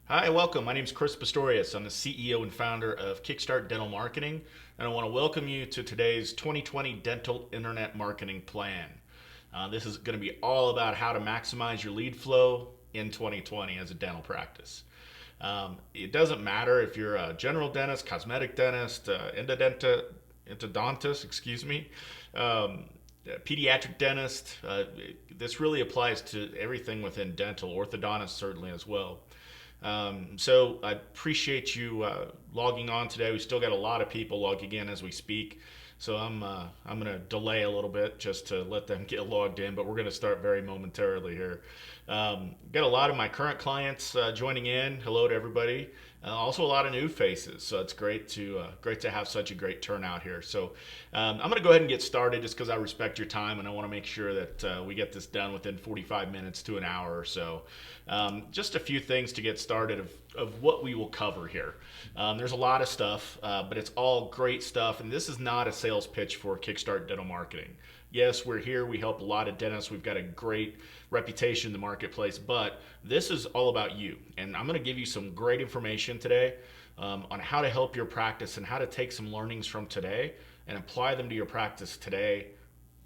Hi, welcome. My name is Chris Pistorius. I'm the CEO and founder of Kickstart Dental Marketing, and I want to welcome you to today's 2020 Dental Internet Marketing Plan. This is going to be all about how to maximize your lead flow in 2020 as a dental practice. It doesn't matter if you're a general dentist, cosmetic dentist, endodontist, pediatric dentist. This really applies to everything within dental, orthodontist certainly as well. So I appreciate you logging on today. We still got a lot of people logging in as we speak, so I'm going to delay a little bit just to let them get logged in. But we're going to start very momentarily here. Got a lot of my current clients joining in. Hello to everybody. Also a lot of new faces, so it's great to have such a great turnout here. So I'm going to go ahead and get started just because I respect your time and I want to make sure that we get this done within 45 minutes to an hour or so. Just a few things to get started of what we will cover here. There's a lot of stuff, but it's all great stuff, and this is not a sales pitch for Kickstart Dental Marketing. Yes, we're here. We help a lot of dentists. We've got a great reputation in the marketplace, but this is all about you. And I'm going to give you some great information today on how to help your practice and how to take some learnings from today and apply them to your practice today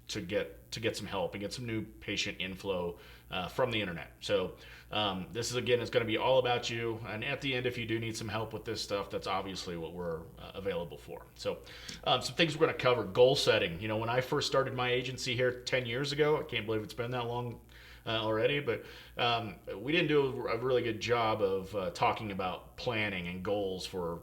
to get some help and get some new patient inflow from the internet. So this is again is going to be all about you. And at the end, if you do need some help with this stuff, that's obviously what we're available for. So some things we're going to cover: goal setting. You know, when I first started my agency here 10 years ago, I can't believe it's been that long already, but we didn't do a really good job of talking about planning and goals for,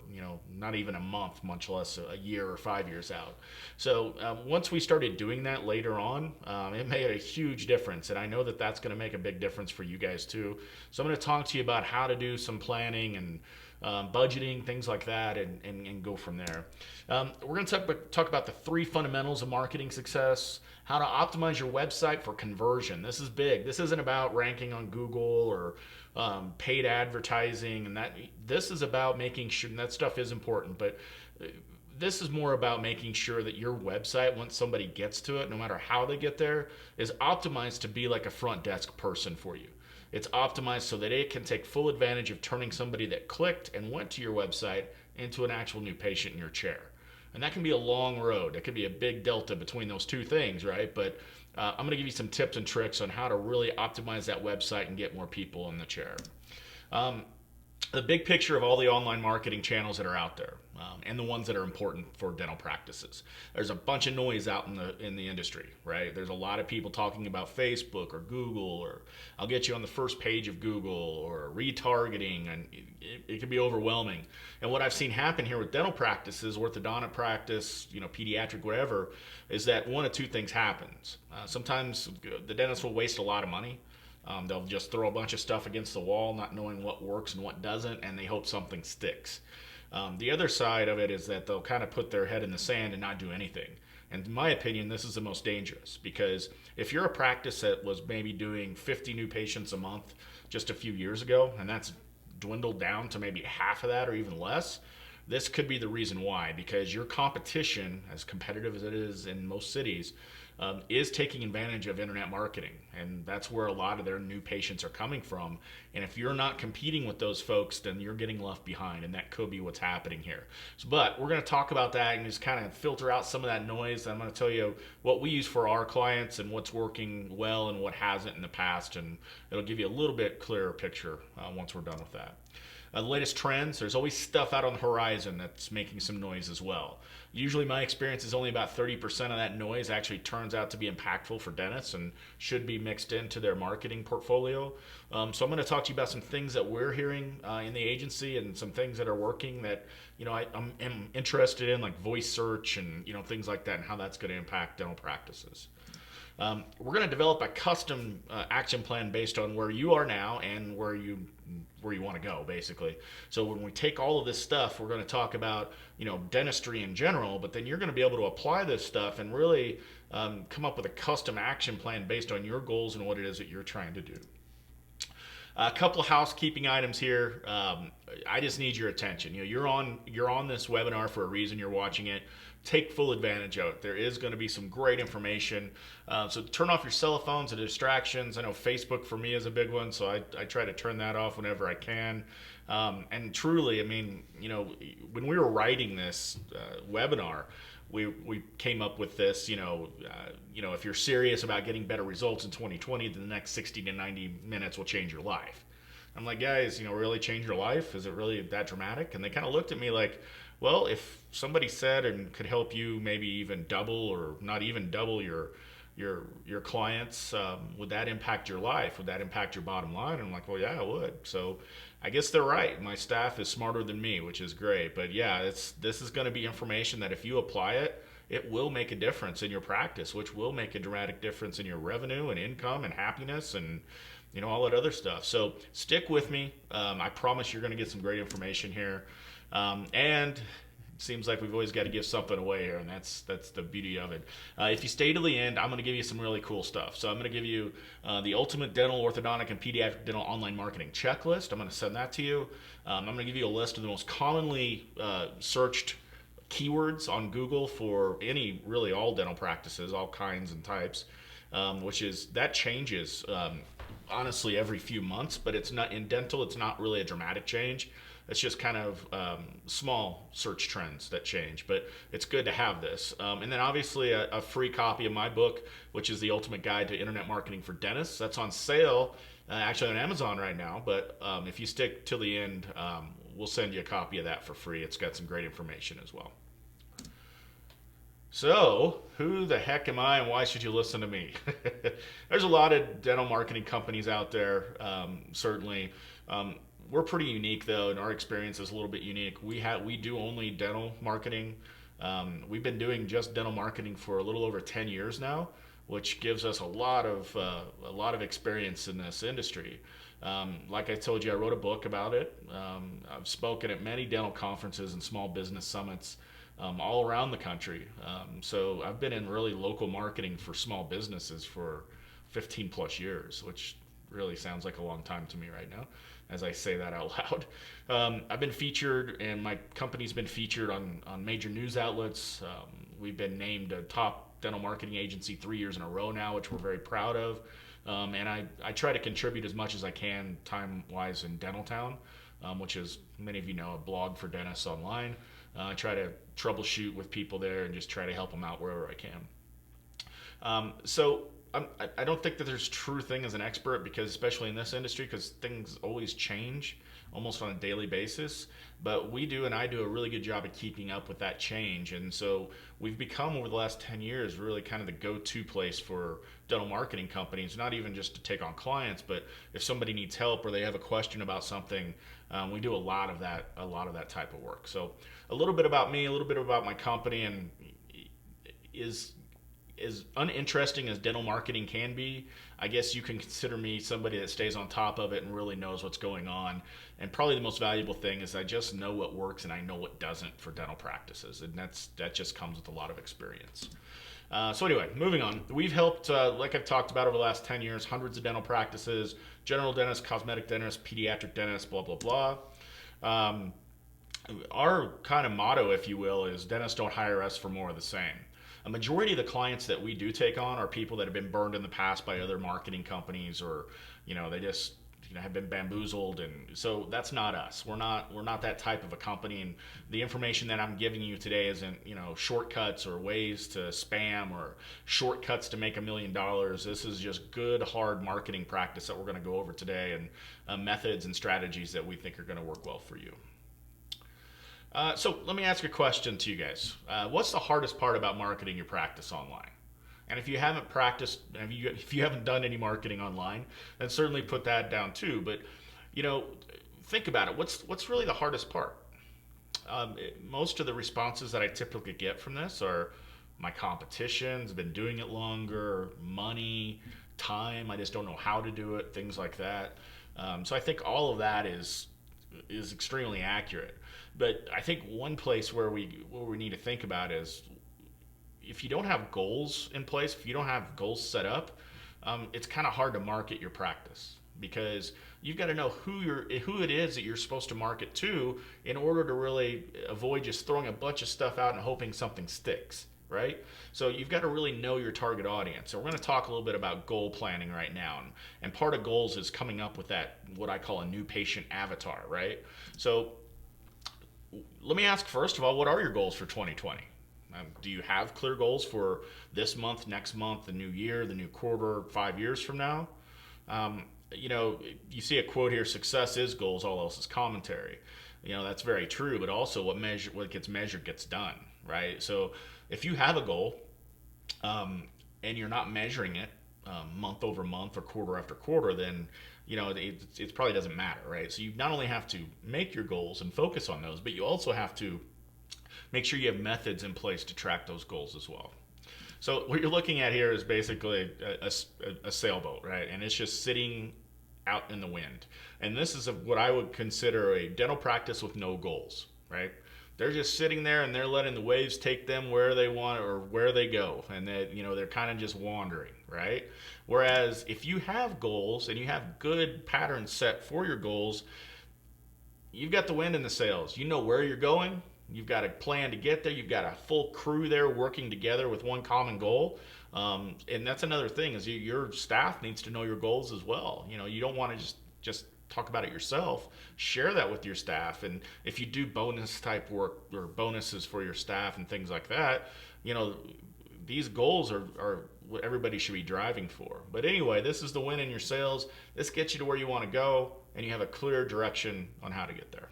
not even a month, much less a year or 5 years out. So once we started doing that later on, it made a huge difference, and I know that that's going to make a big difference for you guys too. So I'm going to talk to you about how to do some planning and budgeting, things like that, and go from there. We're going to talk about the three fundamentals of marketing success, how to optimize your website for conversion. This is big. This isn't about ranking on Google or paid advertising, and that. This is about making sure, and that stuff is important, but this is more about making sure that your website, once somebody gets to it, no matter how they get there, is optimized to be like a front desk person for you. It's optimized so that it can take full advantage of turning somebody that clicked and went to your website into an actual new patient in your chair. And that can be a long road. That could be a big delta between those two things, right? But I'm going to give you some tips and tricks on how to really optimize that website and get more people in the chair. The big picture of all the online marketing channels that are out there, and the ones that are important for dental practices. There's a bunch of noise out in the industry, right? There's a lot of people talking about Facebook or Google, or I'll get you on the first page of Google, or retargeting, and it can be overwhelming. And what I've seen happen here with dental practices, orthodontic practice, pediatric, whatever, is that one of two things happens. Sometimes the dentist will waste a lot of money. They'll just throw a bunch of stuff against the wall, not knowing what works and what doesn't, and they hope something sticks. The other side of it is that they'll kind of put their head in the sand and not do anything. And in my opinion, this is the most dangerous, because if you're a practice that was maybe doing 50 new patients a month just a few years ago, and that's dwindled down to maybe half of that or even less, this could be the reason why, because your competition, as competitive as it is in most cities, is taking advantage of internet marketing, and that's where a lot of their new patients are coming from. And if you're not competing with those folks, then you're getting left behind, and that could be what's happening here. But we're going to talk about that and just kind of filter out some of that noise. I'm going to tell you what we use for our clients and what's working well and what hasn't in the past, and it'll give you a little bit clearer picture once we're done with that. The latest trends, there's always stuff out on the horizon that's making some noise as well. Usually my experience is only about 30% of that noise actually turns out to be impactful for dentists and should be mixed into their marketing portfolio. So I'm going to talk to you about some things that we're hearing in the agency and some things that are working that I'm interested in, like voice search and things like that, and how that's going to impact dental practices. We're going to develop a custom action plan based on where you are now and where you want to go, basically. So when we take all of this stuff, we're going to talk about dentistry in general, but then you're going to be able to apply this stuff and really come up with a custom action plan based on your goals and what it is that you're trying to do. A couple of housekeeping items here. I just need your attention. You're on this webinar for a reason. You're watching it. Take full advantage of it. There is going to be some great information. So turn off your cell phones and distractions. I know Facebook for me is a big one, so I try to turn that off whenever I can. And truly, I mean, when we were writing this webinar, we came up with this. If you're serious about getting better results in 2020, then the next 60 to 90 minutes will change your life. I'm like, guys, really change your life? Is it really that dramatic? And they kind of looked at me like, well, if somebody said and could help you maybe even double or not even double your clients, would that impact your life? Would that impact your bottom line? And I'm like, well, yeah, it would. So I guess they're right. My staff is smarter than me, which is great. But yeah, this is going to be information that if you apply it, it will make a difference in your practice, which will make a dramatic difference in your revenue and income and happiness and all that other stuff. So stick with me. I promise you're going to get some great information here. And it seems like we've always got to give something away here, and that's the beauty of it. If you stay to the end, I'm going to give you some really cool stuff. So I'm going to give you the ultimate dental, orthodontic, and pediatric dental online marketing checklist. I'm going to send that to you. I'm going to give you a list of the most commonly searched keywords on Google for all dental practices, all kinds and types, that changes honestly every few months, but it's not in dental. It's not really a dramatic change. It's just kind of small search trends that change, but it's good to have this. And then obviously a free copy of my book, which is the ultimate guide to internet marketing for dentists. That's on sale, actually on Amazon right now. But if you stick till the end, we'll send you a copy of that for free. It's got some great information as well. So, who the heck am I and why should you listen to me? There's a lot of dental marketing companies out there, certainly. We're pretty unique though, and our experience is a little bit unique. We do only dental marketing. We've been doing just dental marketing for a little over 10 years now, which gives us a lot of experience in this industry. Like I told you, I wrote a book about it. I've spoken at many dental conferences and small business summits all around the country. So I've been in really local marketing for small businesses for 15 plus years, which really sounds like a long time to me right now as I say that out loud. I've been featured, and my company's been featured on major news outlets. We've been named a top dental marketing agency 3 years in a row now, which we're very proud of. And I try to contribute as much as I can time-wise in Dental Town, which is, many of you know, a blog for dentists online. I try to troubleshoot with people there and just try to help them out wherever I can. So I don't think that there's true thing as an expert, because especially in this industry, because things always change almost on a daily basis. But I do a really good job of keeping up with that change. And so we've become, over the last 10 years, really kind of the go-to place for dental marketing companies, not even just to take on clients, but if somebody needs help or they have a question about something, we do a lot of that type of work. So a little bit about me, a little bit about my company, and is as uninteresting as dental marketing can be, I guess you can consider me somebody that stays on top of it and really knows what's going on. And probably the most valuable thing is I just know what works and I know what doesn't for dental practices, and that just comes with a lot of experience. So anyway, moving on. We've helped, like I've talked about over the last 10 years, hundreds of dental practices, general dentists, cosmetic dentists, pediatric dentists, blah, blah, blah. Our kind of motto, if you will, is dentists don't hire us for more of the same. A majority of the clients that we do take on are people that have been burned in the past by other marketing companies, or they just have been bamboozled, and so that's not us. We're not that type of a company, and the information that I'm giving you today isn't shortcuts or ways to spam or shortcuts to make $1 million. This is just good hard marketing practice that we're going to go over today, and methods and strategies that we think are going to work well for you. So let me ask a question to you guys. What's the hardest part about marketing your practice online? And if you haven't practiced, if you haven't done any marketing online, then certainly put that down too. But think about it. What's really the hardest part? Most of the responses that I typically get from this are my competition's been doing it longer, money, time. I just don't know how to do it, things like that. So I think all of that is extremely accurate. But I think one place where we need to think about is, if you don't have goals in place, if you don't have goals set up, it's kind of hard to market your practice. because you've got to know who it is that you're supposed to market to in order to really avoid just throwing a bunch of stuff out and hoping something sticks, right? So you've got to really know your target audience. So we're going to talk a little bit about goal planning right now, and part of goals is coming up with that, what I call a new patient avatar, right? So let me ask, first of all, what are your goals for 2020? Do you have clear goals for this month, next month, the new year, the new quarter, 5 years from now? Um, you see a quote here: "Success is goals, all else is commentary." That's very true, but also what gets measured gets done, right? So if you have a goal, and you're not measuring it month over month or quarter after quarter, then it probably doesn't matter, right? So you not only have to make your goals and focus on those, but you also have to make sure you have methods in place to track those goals as well. So what you're looking at here is basically a sailboat, right? And it's just sitting out in the wind. And this is what I would consider a dental practice with no goals, right? They're just sitting there and they're letting the waves take them where they want or where they go. And they're kind of just wandering, right? Whereas if you have goals and you have good patterns set for your goals, you've got the wind in the sails. You know where you're going. You've got a plan to get there. You've got a full crew there working together with one common goal. And that's another thing, is your staff needs to know your goals as well. You don't want to just talk about it yourself. Share that with your staff. And if you do bonus type work or bonuses for your staff and things like that, these goals are what everybody should be driving for. But anyway, this is the win in your sales. This gets you to where you want to go, and you have a clear direction on how to get there.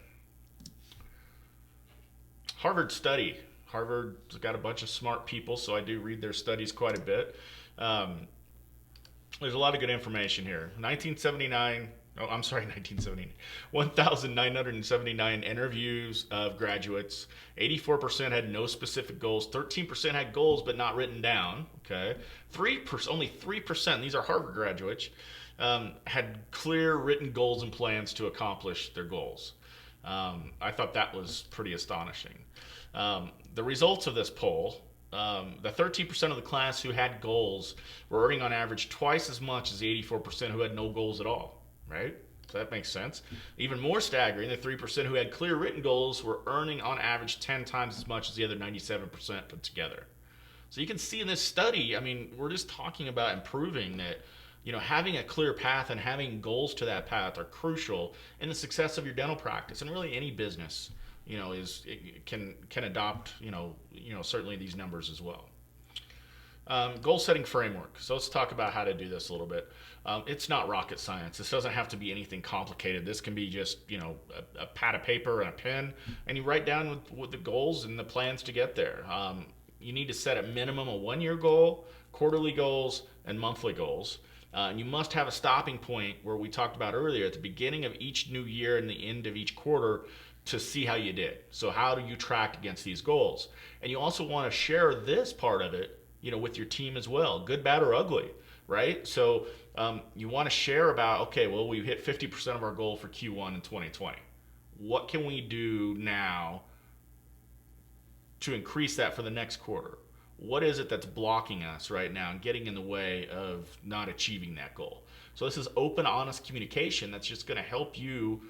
Harvard study. Harvard's got a bunch of smart people, so I do read their studies quite a bit. There's a lot of good information here. 1,979 interviews of graduates. 84% had no specific goals. 13% had goals but not written down. Okay, only 3%. These are Harvard graduates. Had clear written goals and plans to accomplish their goals. I thought that was pretty astonishing. The results of this poll: the 13% of the class who had goals were earning on average twice as much as the 84% who had no goals at all, right? So that makes sense. Even more staggering, the 3% who had clear written goals were earning on average 10 times as much as the other 97% put together. So you can see in this study, we're just talking about improving that. Having a clear path and having goals to that path are crucial in the success of your dental practice, and really any business, can adopt, certainly these numbers as well. Goal setting framework. So let's talk about how to do this a little bit. It's not rocket science. This doesn't have to be anything complicated. This can be just, a pad of paper and a pen, and you write down with the goals and the plans to get there. You need to set a minimum a 1-year goal, quarterly goals, and monthly goals. And you must have a stopping point where we talked about earlier at the beginning of each new year and the end of each quarter to see how you did. So how do you track against these goals? And you also want to share this part of it, with your team as well, good, bad, or ugly, right? So you want to share about, okay, well, we hit 50% of our goal for Q1 in 2020. What can we do now to increase that for the next quarter? What is it that's blocking us right now and getting in the way of not achieving that goal? So this is open, honest communication that's just going to help you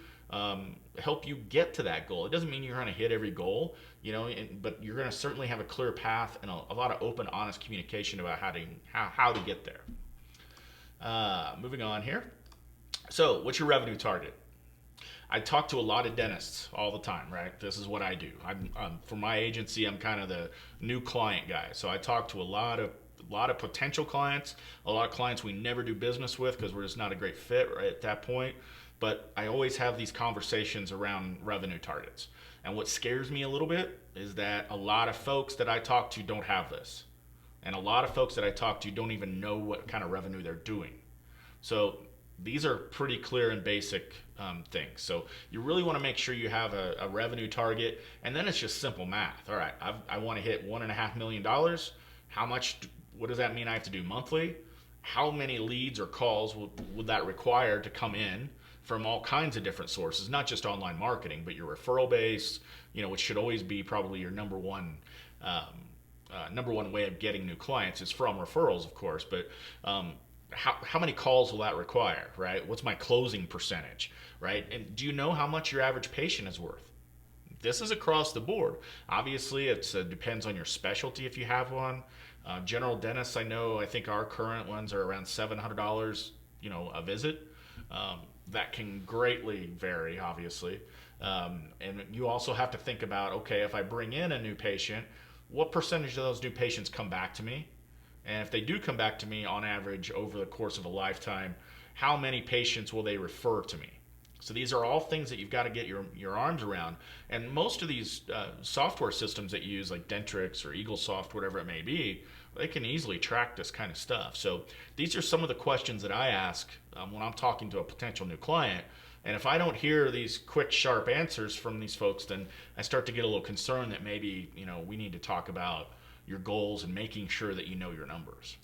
get to that goal. It doesn't mean you're going to hit every goal, but you're going to certainly have a clear path and a lot of open, honest communication about how to get there. Moving on here. So what's your revenue target? I talk to a lot of dentists all the time, right? This is what I do. For my agency, I'm kind of the new client guy. So I talk to a lot of potential clients, a lot of clients we never do business with because we're just not a great fit right at that point. But I always have these conversations around revenue targets. And what scares me a little bit is that a lot of folks that I talk to don't have this. And a lot of folks that I talk to don't even know what kind of revenue they're doing. So these are pretty clear and basic things. So you really want to make sure you have a revenue target, and then it's just simple math. All right, I want to hit $1.5 million. What does that mean I have to do monthly? How many leads or calls would that require to come in from all kinds of different sources, not just online marketing, but your referral base, which should always be probably your number one way of getting new clients is from referrals, of course. But how many calls will that require, right? What's my closing percentage, right? And do you know how much your average patient is worth? This is across the board. Obviously, it depends on your specialty if you have one. General dentists, I think our current ones are around $700, a visit. That can greatly vary, obviously. And you also have to think about, okay, if I bring in a new patient, what percentage of those new patients come back to me? And if they do come back to me on average over the course of a lifetime, how many patients will they refer to me? So these are all things that you've got to get your arms around. And most of these software systems that you use, like Dentrix or EagleSoft, whatever it may be, they can easily track this kind of stuff. So these are some of the questions that I ask when I'm talking to a potential new client. And if I don't hear these quick, sharp answers from these folks, then I start to get a little concerned that maybe, we need to talk about your goals and making sure that you know your numbers.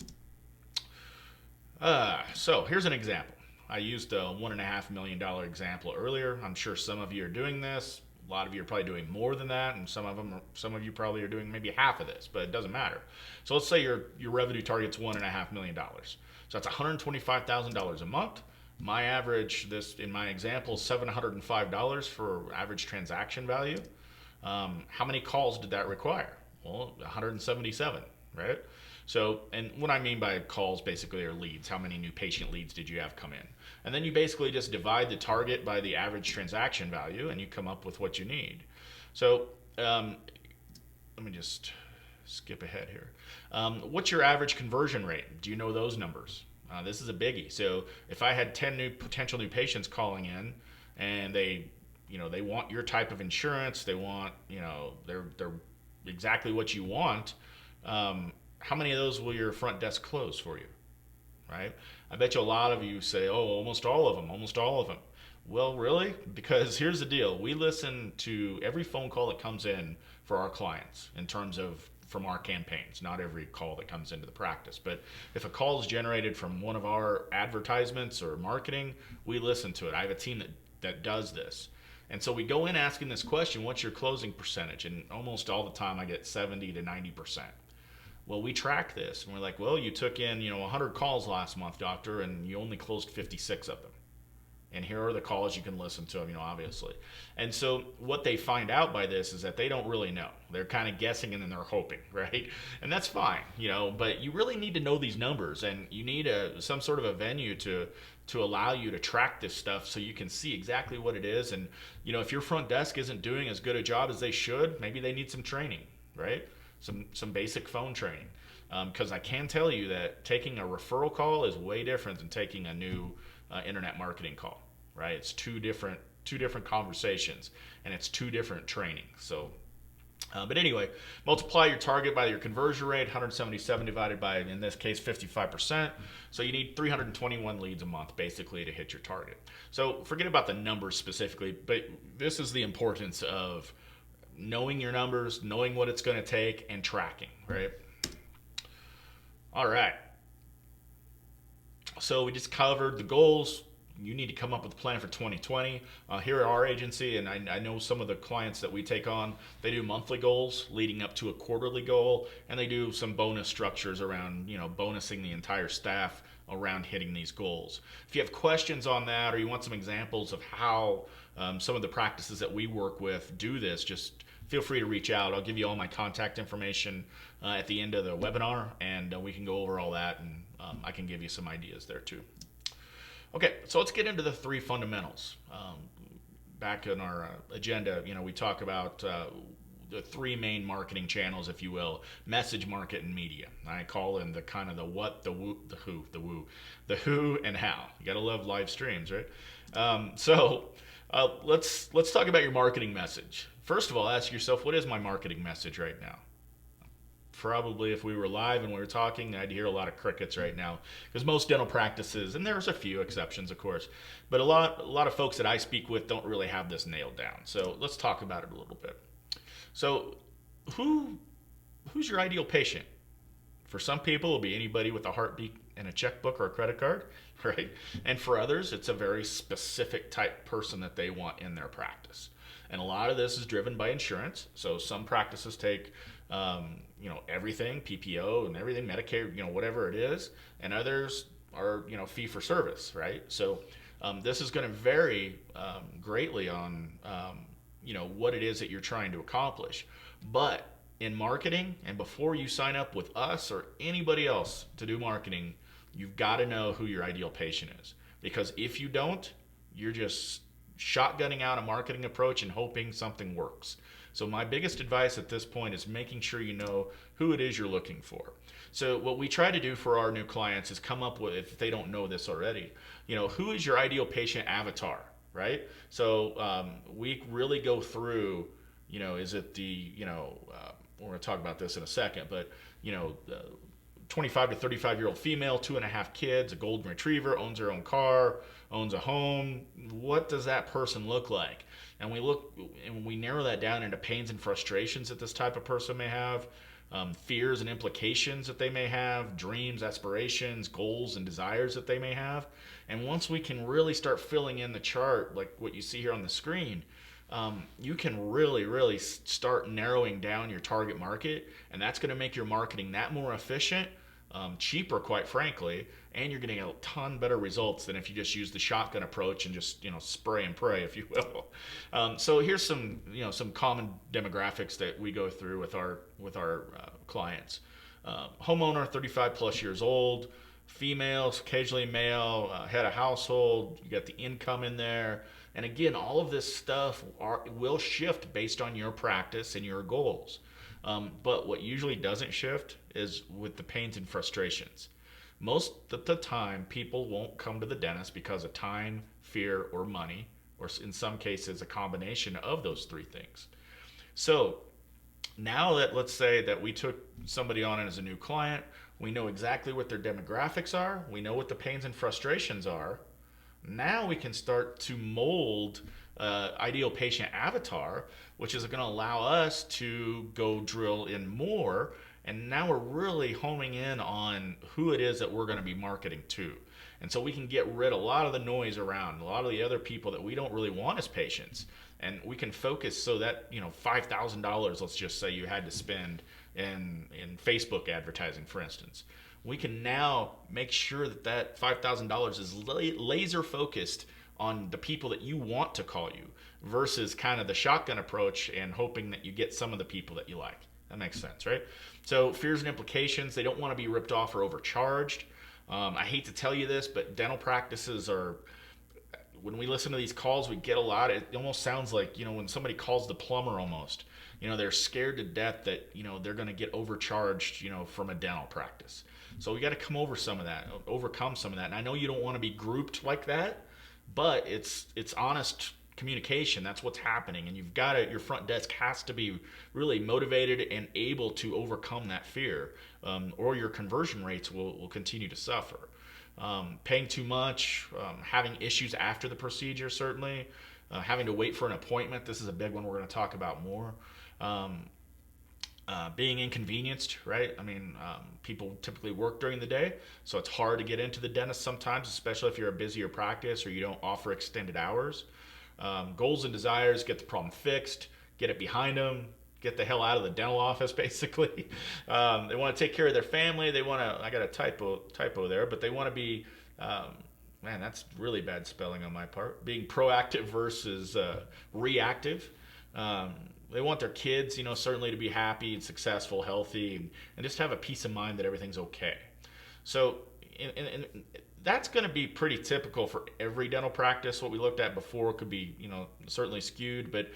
So here's an example. I used a $1.5 million example earlier. I'm sure some of you are doing this. A lot of you are probably doing more than that, and some of you probably are doing maybe half of this, but it doesn't matter. So let's say your revenue target's $1.5 million. So that's $125,000 a month. My average, this in my example, is $705 for average transaction value. How many calls did that require? Well, 177, right? So, and what I mean by calls basically are leads. How many new patient leads did you have come in? And then you basically just divide the target by the average transaction value and you come up with what you need. So, let me just skip ahead here. What's your average conversion rate? Do you know those numbers? This is a biggie. So if I had 10 potential new patients calling in and they want your type of insurance, they want, they're exactly what you want, how many of those will your front desk close for you, right? I bet you a lot of you say, oh, almost all of them. Well, really? Because here's the deal. We listen to every phone call that comes in for our clients in terms of from our campaigns, not every call that comes into the practice. But if a call is generated from one of our advertisements or marketing, we listen to it. I have a team that does this. And so we go in asking this question, what's your closing percentage? And almost all the time I get 70 to 90%. Well, we track this and we're like, well, you took in, 100 calls last month, doctor, and you only closed 56 of them. And here are the calls you can listen to them, obviously. And so what they find out by this is that they don't really know. They're kind of guessing and then they're hoping, right? And that's fine, but you really need to know these numbers and you need some sort of a venue to allow you to track this stuff so you can see exactly what it is. And, if your front desk isn't doing as good a job as they should, maybe they need some training, right? Some basic phone training. Because I can tell you that taking a referral call is way different than taking a new internet marketing call, right? It's two different conversations and it's two different trainings. So, but anyway, multiply your target by your conversion rate, 177 divided by, in this case, 55%. So you need 321 leads a month basically to hit your target. So forget about the numbers specifically, but this is the importance of knowing your numbers, knowing what it's going to take, and tracking, right? All right. So we just covered the goals. You need to come up with a plan for 2020. Here at our agency, and I know some of the clients that we take on, they do monthly goals leading up to a quarterly goal, and they do some bonus structures around, bonusing the entire staff around hitting these goals. If you have questions on that or you want some examples of how some of the practices that we work with do this, just feel free to reach out. I'll give you all my contact information at the end of the webinar, and we can go over all that, and I can give you some ideas there too. Okay, so let's get into the three fundamentals. Back in our agenda, we talk about the three main marketing channels, if you will: message, market, and media. I call in the kind of the what, the who, the who and how. You gotta love live streams, right? Let's talk about your marketing message. First of all, ask yourself, what is my marketing message right now? Probably if we were live and we were talking, I'd hear a lot of crickets right now, because most dental practices, and there's a few exceptions of course, but a lot of folks that I speak with don't really have this nailed down. So let's talk about it a little bit. So who's your ideal patient? For some people, it'll be anybody with a heartbeat and a checkbook or a credit card, right? And for others, it's a very specific type person that they want in their practice. And a lot of this is driven by insurance. So some practices take everything, PPO and everything, Medicare, whatever it is. And others are fee for service, right? So this is going to vary greatly on what it is that you're trying to accomplish. But in marketing, and before you sign up with us or anybody else to do marketing, you've got to know who your ideal patient is. Because if you don't, you're just shotgunning out a marketing approach and hoping something works. So my biggest advice at this point is making sure you know who it is you're looking for. So what we try to do for our new clients is come up with, if they don't know this already, who is your ideal patient avatar, right? So we really go through, is it we're going to talk about this in a second, but, 25 to 35-year-old female, 2.5 kids, a golden retriever, owns her own car, owns a home. What does that person look like? And we narrow that down into pains and frustrations that this type of person may have, fears and implications that they may have, dreams, aspirations, goals, and desires that they may have. And once we can really start filling in the chart, like what you see here on the screen, you can really start narrowing down your target market, and that's going to make your marketing that more efficient, cheaper, quite frankly, and you're getting a ton better results than if you just use the shotgun approach and just spray and pray, if you will. So here's some common demographics that we go through with our clients. Homeowner, 35 plus years old, females, occasionally male, head of household. You got the income in there. And again, all of this stuff will shift based on your practice and your goals. But what usually doesn't shift is with the pains and frustrations. Most of the time, people won't come to the dentist because of time, fear, or money, or in some cases, a combination of those three things. So now that, let's say that we took somebody on as a new client, we know exactly what their demographics are, we know what the pains and frustrations are. Now we can start to mold ideal patient avatar, which is going to allow us to go drill in more. And now we're really homing in on who it is that we're going to be marketing to. And so we can get rid of a lot of the noise around, a lot of the other people that we don't really want as patients. And we can focus so that, $5,000, let's just say you had to spend in Facebook advertising, for instance. We can now make sure that $5,000 is laser focused on the people that you want to call you versus kind of the shotgun approach and hoping that you get some of the people that you like. That makes sense, right? So fears and implications, they don't want to be ripped off or overcharged. I hate to tell you this, but dental practices are, when we listen to these calls, we get a lot. It almost sounds like, when somebody calls the plumber almost, they're scared to death that, they're going to get overcharged, from a dental practice. So we got to overcome some of that. And I know you don't want to be grouped like that, but it's honest communication. That's what's happening. And your front desk has to be really motivated and able to overcome that fear, or your conversion rates will continue to suffer. Paying too much, having issues after the procedure, certainly, having to wait for an appointment. This is a big one we're going to talk about more. Being inconvenienced, right? People typically work during the day, so it's hard to get into the dentist sometimes, especially if you're a busier practice or you don't offer extended hours. Goals and desires, get the problem fixed, get it behind them, get the hell out of the dental office, basically. They want to take care of their family. They want to, I got a typo there, but they want to be, man, that's really bad spelling on my part, being proactive versus reactive. They want their kids, certainly to be happy and successful, healthy, and just have a peace of mind that everything's okay. So, and that's going to be pretty typical for every dental practice. What we looked at before could be, certainly skewed, but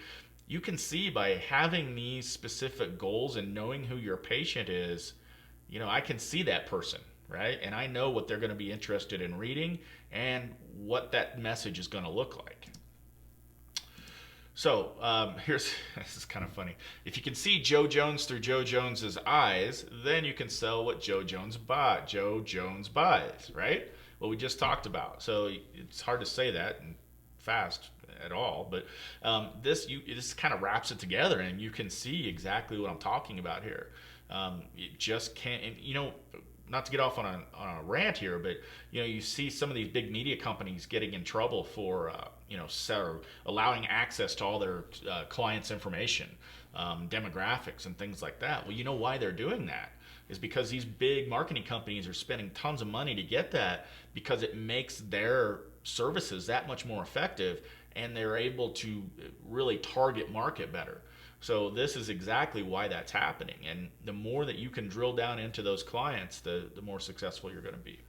you can see by having these specific goals and knowing who your patient is, I can see that person, right? And I know what they're going to be interested in reading and what that message is going to look like. So this is kind of funny. If you can see Joe Jones through Joe Jones's eyes, then you can sell what Joe Jones buys, right? What we just talked about. So it's hard to say that fast at all, but this kind of wraps it together, and you can see exactly what I'm talking about here. You just can't, and, not to get off on a rant here, but you see some of these big media companies getting in trouble for allowing access to all their clients' information, demographics, and things like that. Well, you know why they're doing that? is because these big marketing companies are spending tons of money to get that, because it makes their services that much more effective, and they're able to really target market better. So this is exactly why that's happening. And the more that you can drill down into those clients, the more successful you're going to be.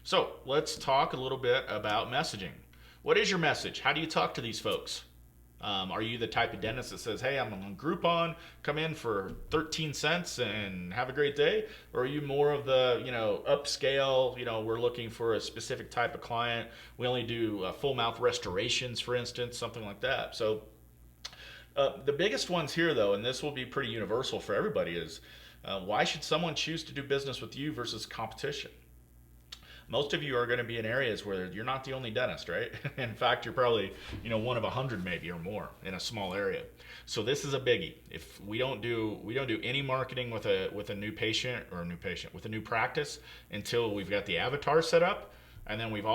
So let's talk a little bit about messaging. What is your message? How do you talk to these folks? Are you the type of dentist that says, hey, I'm on Groupon, come in for 13 cents and have a great day? Or are you more of the, upscale, we're looking for a specific type of client. We only do full mouth restorations, for instance, something like that. So the biggest ones here, though, and this will be pretty universal for everybody, is why should someone choose to do business with you versus competition? Most of you are going to be in areas where you're not the only dentist, right? In fact, you're probably, one of 100 maybe or more in a small area. So this is a biggie. If we don't do any marketing with a new patient with a new practice until we've got the avatar set up, and then we've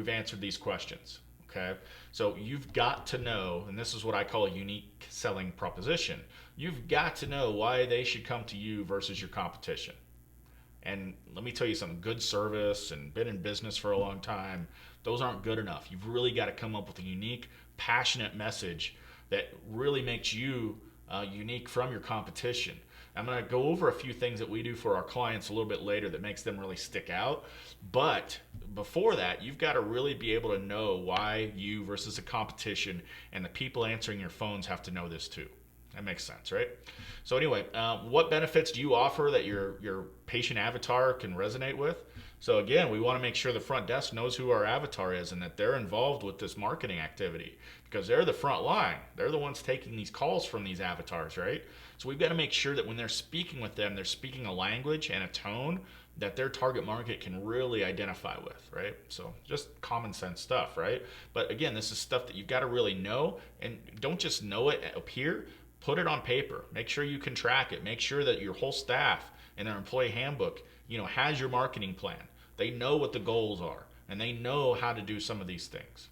answered these questions. Okay, so you've got to know, and this is what I call a unique selling proposition. You've got to know why they should come to you versus your competition. And let me tell you something, good service and been in business for a long time, those aren't good enough. You've really got to come up with a unique, passionate message that really makes you unique from your competition. I'm going to go over a few things that we do for our clients a little bit later that makes them really stick out. But before that, you've got to really be able to know why you versus the competition, and the people answering your phones have to know this too. That makes sense, right? So anyway, what benefits do you offer that your patient avatar can resonate with? So again, we want to make sure the front desk knows who our avatar is and that they're involved with this marketing activity, because they're the front line. They're the ones taking these calls from these avatars, right? So we've got to make sure that when they're speaking with them, they're speaking a language and a tone that their target market can really identify with, right? So just common sense stuff, right? But again, this is stuff that you've got to really know, and don't just know it up here. Put it on paper. Make sure you can track it. Make sure that your whole staff and their employee handbook, has your marketing plan. They know what the goals are, and they know how to do some of these things.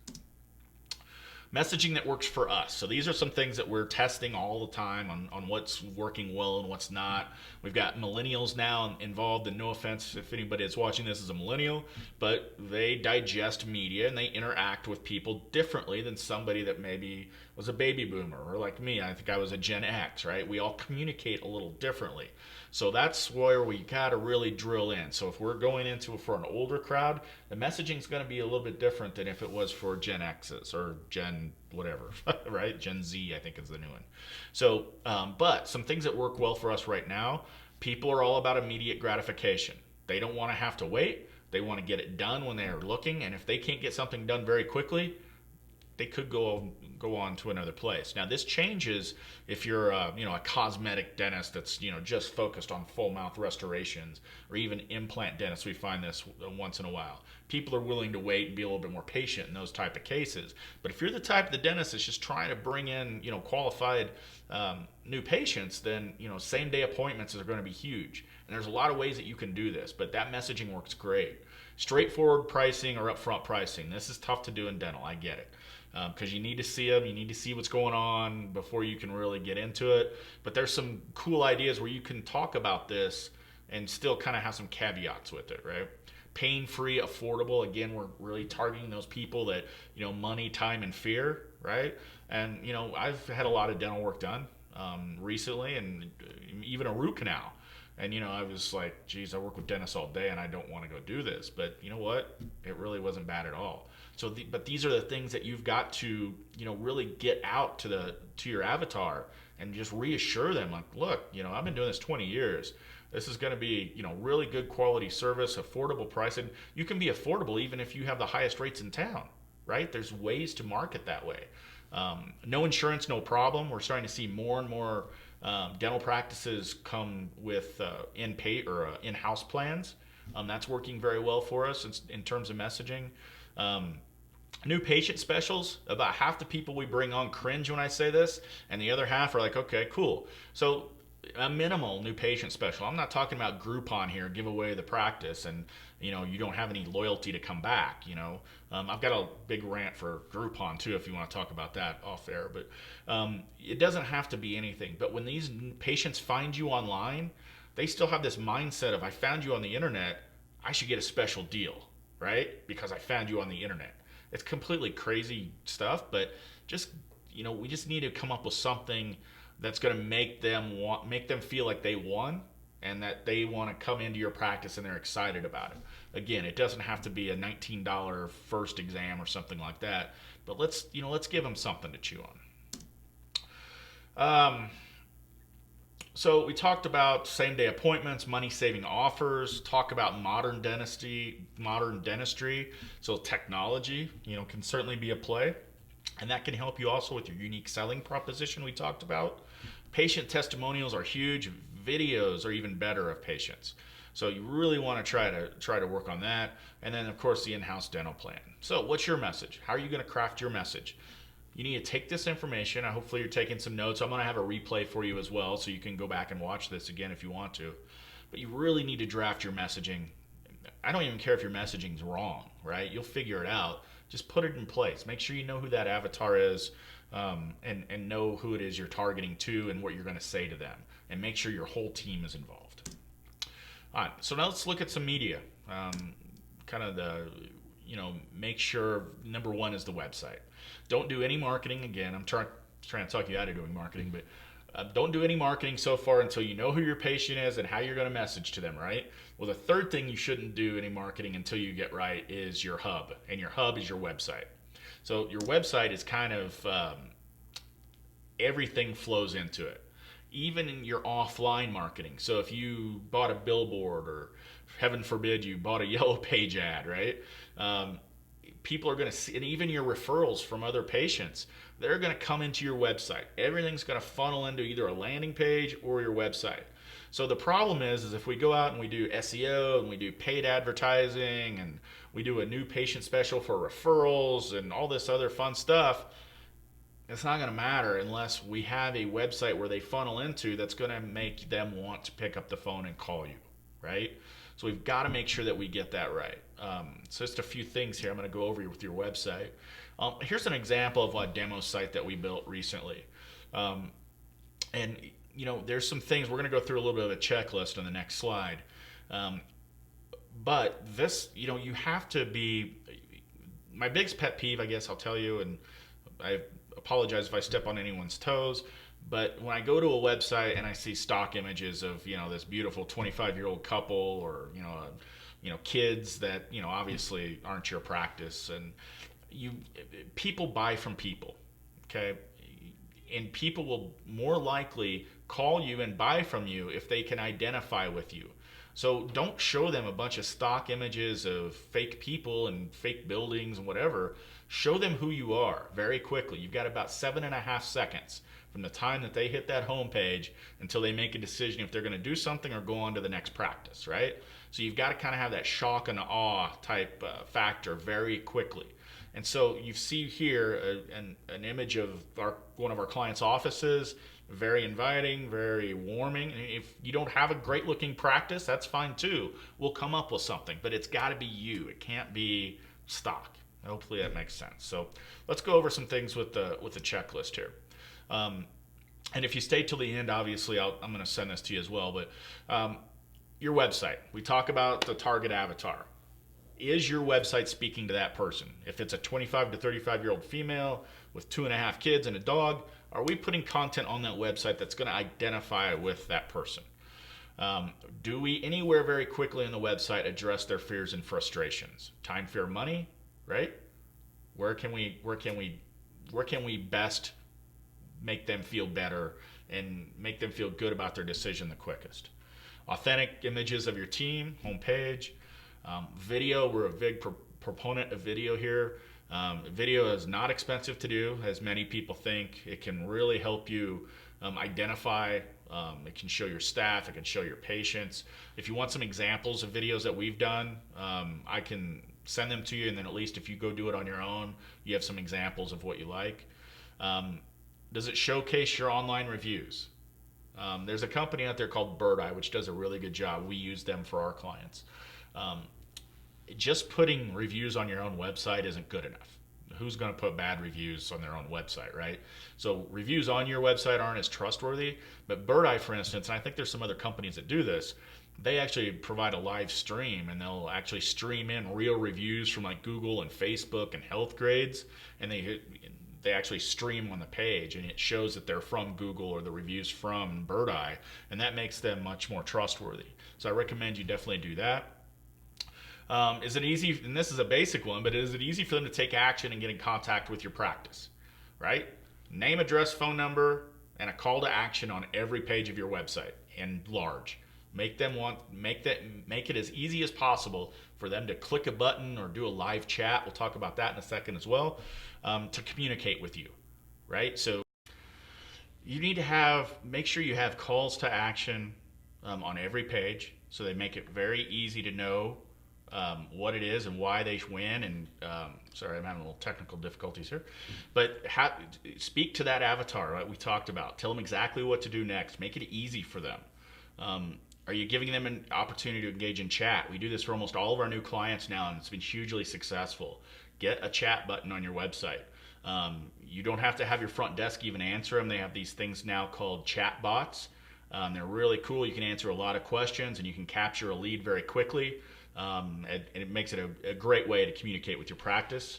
Messaging that works for us. So these are some things that we're testing all the time on what's working well and what's not. We've got millennials now involved, and no offense if anybody that's watching this is a millennial, but they digest media and they interact with people differently than somebody that maybe was a baby boomer, or like me, I think I was a Gen X, right? We all communicate a little differently. So that's where we gotta really drill in. So if we're going into for an older crowd, the messaging is gonna be a little bit different than if it was for Gen X's or Gen whatever, right? Gen Z, I think is the new one. So, but some things that work well for us right now, people are all about immediate gratification. They don't wanna have to wait. They wanna get it done when they're looking, and if they can't get something done very quickly, they could go on to another place. Now this changes if you're a cosmetic dentist that's just focused on full mouth restorations, or even implant dentists. We find this once in a while. People are willing to wait and be a little bit more patient in those type of cases. But if you're the type of the dentist that's just trying to bring in qualified new patients, then same day appointments are going to be huge. And there's a lot of ways that you can do this, but that messaging works great. Straightforward pricing or upfront pricing. This is tough to do in dental. I get it. Because you need to see them, you need to see what's going on before you can really get into it. But there's some cool ideas where you can talk about this and still kind of have some caveats with it, right? Pain-free, affordable. Again, we're really targeting those people that, money, time, and fear, right? And, I've had a lot of dental work done recently, and even a root canal. And, I was like, geez, I work with dentists all day and I don't want to go do this. But you know what? It really wasn't bad at all. So, but these are the things that you've got to, really get out to your avatar and just reassure them, like, look, I've been doing this 20 years. This is going to be, really good quality service, affordable pricing. You can be affordable even if you have the highest rates in town, right? There's ways to market that way. No insurance, no problem. We're starting to see more and more dental practices come with in-house plans. That's working very well for us in terms of messaging. New patient specials, about half the people we bring on cringe when I say this, and the other half are like, okay, cool. So a minimal new patient special. I'm not talking about Groupon here, give away the practice, and you don't have any loyalty to come back. I've got a big rant for Groupon too, if you want to talk about that off air. But it doesn't have to be anything. But when these patients find you online, they still have this mindset of, I found you on the internet, I should get a special deal, right? Because I found you on the internet. It's completely crazy stuff, but just, we just need to come up with something that's going to make them feel like they won, and that they want to come into your practice and they're excited about it. Again, it doesn't have to be a $19 first exam or something like that, but let's give them something to chew on. So we talked about same-day appointments, money-saving offers. Talk about modern dentistry. So technology, can certainly be a play, and that can help you also with your unique selling proposition we talked about. Patient testimonials are huge. Videos are even better of patients. So you really want to try to work on that. And then, of course, the in-house dental plan. So what's your message? How are you going to craft your message? You need to take this information. Hopefully you're taking some notes. I'm going to have a replay for you as well, so you can go back and watch this again if you want to. But you really need to draft your messaging. I don't even care if your messaging's wrong, right? You'll figure it out. Just put it in place. Make sure you know who that avatar is, and know who it is you're targeting to and what you're going to say to them. And make sure your whole team is involved. All right, so now let's look at some media. Make sure number one is the website. Don't do any marketing. Again, I'm trying to talk you out of doing marketing, but don't do any marketing so far until you know who your patient is and how you're going to message to them, right? Well, the third thing you shouldn't do any marketing until you get right is your hub, and your hub is your website. So your website is kind of everything flows into it, even in your offline marketing. So if you bought a billboard, or heaven forbid you bought a yellow page ad, right? People are going to see, and even your referrals from other patients, they're going to come into your website. Everything's going to funnel into either a landing page or your website. So the problem is if we go out and we do SEO and we do paid advertising and we do a new patient special for referrals and all this other fun stuff, it's not going to matter unless we have a website where they funnel into that's going to make them want to pick up the phone and call you, right? So we've got to make sure that we get that right. So just a few things here I'm going to go over with your website. Here's an example of a demo site that we built recently. There's some things we're going to go through a little bit of a checklist on the next slide. But this, you have to be, my biggest pet peeve, I guess I'll tell you, and I apologize if I step on anyone's toes, but when I go to a website and I see stock images of, this beautiful 25-year-old couple, or, kids that, obviously aren't your practice, and people buy from people, okay? And people will more likely call you and buy from you if they can identify with you. So don't show them a bunch of stock images of fake people and fake buildings and whatever. Show them who you are very quickly. You've got about 7.5 seconds from the time that they hit that home page until they make a decision if they're going to do something or go on to the next practice, right? So you've got to kind of have that shock and awe type factor very quickly. And so you see here an image of one of our clients' offices, very inviting, very warming. And if you don't have a great looking practice, that's fine too. We'll come up with something, but it's got to be you. It can't be stock. Hopefully that makes sense. So let's go over some things with the checklist here. And if you stay till the end, obviously I'm going to send this to you as well. But your website, we talk about the target avatar. Is your website speaking to that person? If it's a 25 to 35-year-old female with 2.5 kids and a dog, are we putting content on that website that's going to identify with that person? Do we anywhere very quickly on the website address their fears and frustrations? Time, fear, money, right? Where can we best make them feel better and make them feel good about their decision the quickest? Authentic images of your team, homepage. Video, we're a big proponent of video here. Video is not expensive to do, as many people think. It can really help you identify. It can show your staff. It can show your patients. If you want some examples of videos that we've done, I can send them to you, and then at least if you go do it on your own, you have some examples of what you like. Does it showcase your online reviews? There's a company out there called Bird Eye, which does a really good job. We use them for our clients. Just putting reviews on your own website isn't good enough. who's going to put bad reviews on their own website, right? So reviews on your website aren't as trustworthy. But Bird Eye, for instance, and I think there's some other companies that do this, they actually provide a live stream, and they'll actually stream in real reviews from like Google and Facebook and health grades, and they actually stream on the page, and it shows that they're from Google or the reviews from Bird Eye, and that makes them much more trustworthy. So I recommend you definitely do that. Is it easy, and this is a basic one, but is it easy for them to take action and get in contact with your practice, right? Name, address, phone number, and a call to action on every page of your website in large. Make it as easy as possible for them to click a button or do a live chat. We'll talk about that in a second as well, to communicate with you, right? So you need to make sure you have calls to action on every page, so they make it very easy to know what it is and why they win. And sorry, I'm having a little technical difficulties here, but speak to that avatar, right? We talked about. Tell them exactly what to do next. Make it easy for them. Are you giving them an opportunity to engage in chat? We do this for almost all of our new clients now, and it's been hugely successful. Get a chat button on your website. You don't have to have your front desk even answer them. They have these things now called chat bots. They're really cool. You can answer a lot of questions, and you can capture a lead very quickly. And it makes it a great way to communicate with your practice.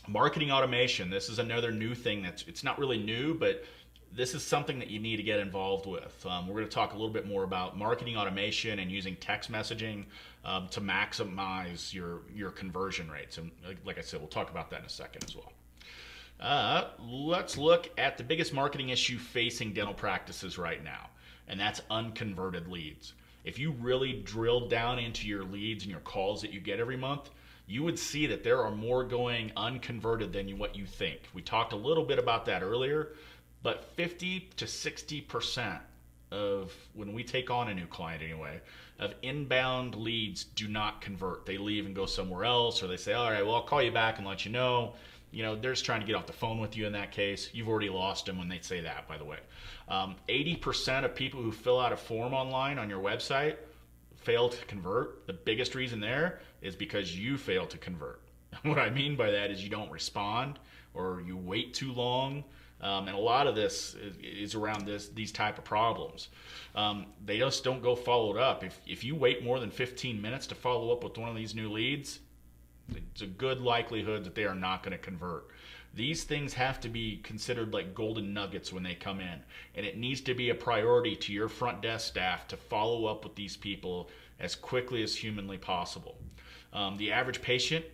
Marketing automation. This is another new thing it's not really new, but this is something that you need to get involved with. We're going to talk a little bit more about marketing automation and using text messaging to maximize your conversion rates. And like I said, we'll talk about that in a second as well. Let's look at the biggest marketing issue facing dental practices right now, and that's unconverted leads. If you really drill down into your leads and your calls that you get every month, you would see that there are more going unconverted than what you think. We talked a little bit about that earlier, but 50 to 60% of, when we take on a new client anyway, of inbound leads do not convert. They leave and go somewhere else, or they say, all right, well, I'll call you back and let you know. They're just trying to get off the phone with you in that case. You've already lost them when they say that, by the way. 80% of people who fill out a form online on your website fail to convert. The biggest reason there is because you fail to convert. What I mean by that is you don't respond, or you wait too long. And a lot of this is around these type of problems. They just don't go followed up. If you wait more than 15 minutes to follow up with one of these new leads, it's a good likelihood that they are not going to convert. These things have to be considered like golden nuggets when they come in, and it needs to be a priority to your front desk staff to follow up with these people as quickly as humanly possible. The average patient,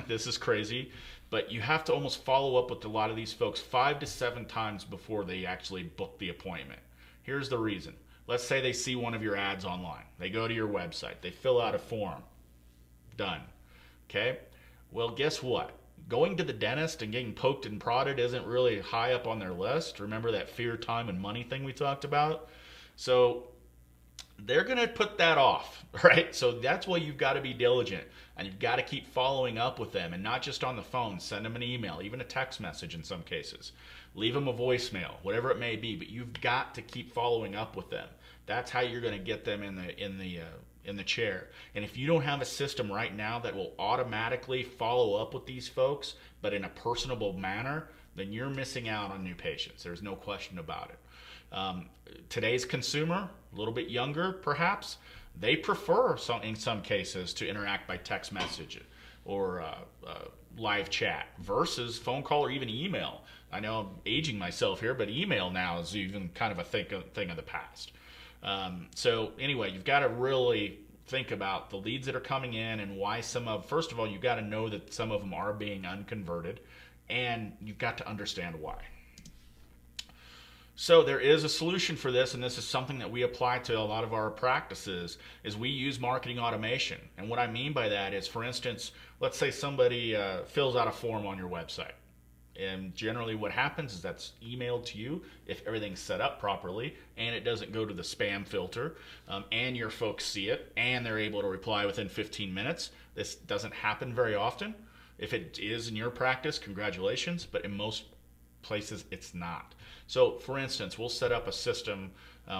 this is crazy, but you have to almost follow up with a lot of these folks 5 to 7 times before they actually book the appointment. Here's the reason. Let's say they see one of your ads online. They go to your website. They fill out a form. Done. Okay? Well, guess what? Going to the dentist and getting poked and prodded isn't really high up on their list. Remember that fear, time, and money thing we talked about? So they're going to put that off, right? So that's why you've got to be diligent, and you've got to keep following up with them, and not just on the phone. Send them an email, even a text message in some cases. Leave them a voicemail, whatever it may be, but you've got to keep following up with them. That's how you're going to get them in the chair. And if you don't have a system right now that will automatically follow up with these folks, but in a personable manner, then you're missing out on new patients. There's no question about it. Today's consumer, a little bit younger perhaps, they prefer in some cases to interact by text message or live chat versus phone call or even email. I know I'm aging myself here, but email now is even kind of a thing of the past. So anyway, you've got to really think about the leads that are coming in and why first of all, you've got to know that some of them are being unconverted, and you've got to understand why. So there is a solution for this, and this is something that we apply to a lot of our practices, is we use marketing automation. And what I mean by that is, for instance, let's say somebody fills out a form on your website. And generally what happens is that's emailed to you if everything's set up properly and it doesn't go to the spam filter, and your folks see it and they're able to reply within 15 minutes. This doesn't happen very often. If it is in your practice, congratulations, but in most places it's not. So for instance, we'll set up a system.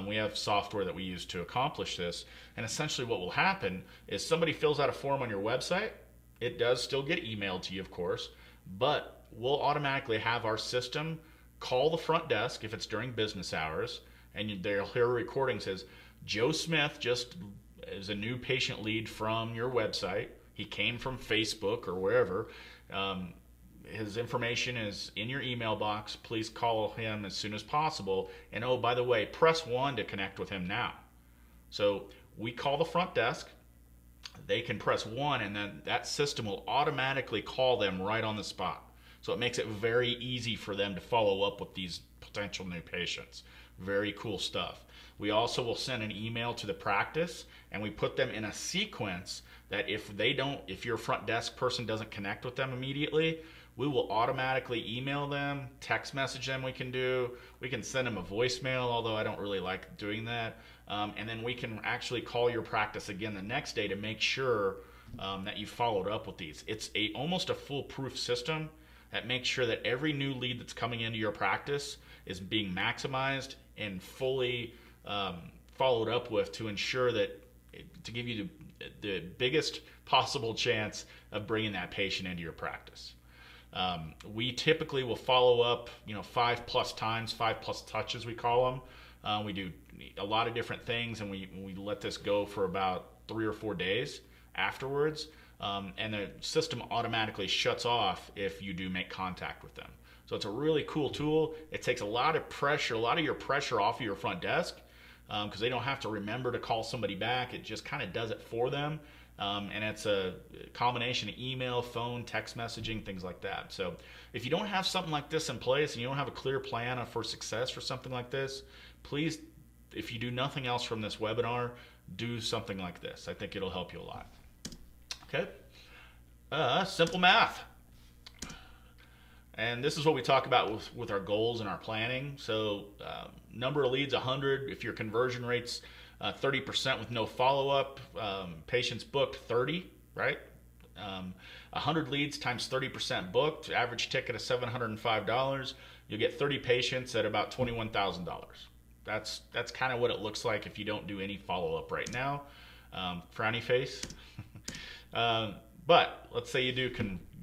We have software that we use to accomplish this, and essentially what will happen is somebody fills out a form on your website, It does still get emailed to you, of course, but we'll automatically have our system call the front desk if it's during business hours, and they'll hear a recording says, Joe Smith just is a new patient lead from your website. He came from Facebook or wherever. His information is in your email box. Please call him as soon as possible. And oh, by the way, press 1 to connect with him now. So we call the front desk. They can press 1, and then that system will automatically call them right on the spot. So it makes it very easy for them to follow up with these potential new patients. Very cool stuff. We also will send an email to the practice, and we put them in a sequence that if your front desk person doesn't connect with them immediately, we will automatically email them, text message them we can send them a voicemail, although I don't really like doing that. And then we can actually call your practice again the next day to make sure that you followed up with these. It's almost a foolproof system that makes sure that every new lead that's coming into your practice is being maximized and fully followed up with to ensure that, to give you the biggest possible chance of bringing that patient into your practice. We typically will follow up, 5+ times, 5+ touches we call them. We do a lot of different things, and we let this go for about 3 or 4 days afterwards. And the system automatically shuts off if you do make contact with them. So it's a really cool tool. It takes a lot of your pressure off of your front desk, because they don't have to remember to call somebody back. It just kind of does it for them. And it's a combination of email, phone, text messaging, things like that. So if you don't have something like this in place and you don't have a clear plan for success for something like this, please, if you do nothing else from this webinar, do something like this. I think it'll help you a lot. Okay? Simple math. And this is what we talk about with our goals and our planning. So number of leads, 100. If your conversion rate's 30% with no follow-up, patients booked 30, right? 100 leads times 30% booked, average ticket of $705. You'll get 30 patients at about $21,000. That's kind of what it looks like if you don't do any follow-up right now. Frowny face. But let's say you do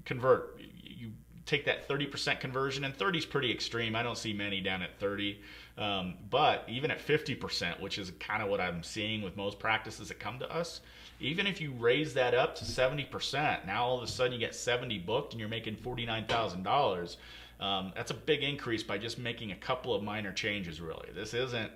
convert. You take that 30% conversion, and 30 is pretty extreme. I don't see many down at 30. But even at 50%, which is kind of what I'm seeing with most practices that come to us, even if you raise that up to 70%, now all of a sudden you get 70 booked and you're making $49,000. That's a big increase by just making a couple of minor changes, really. This isn't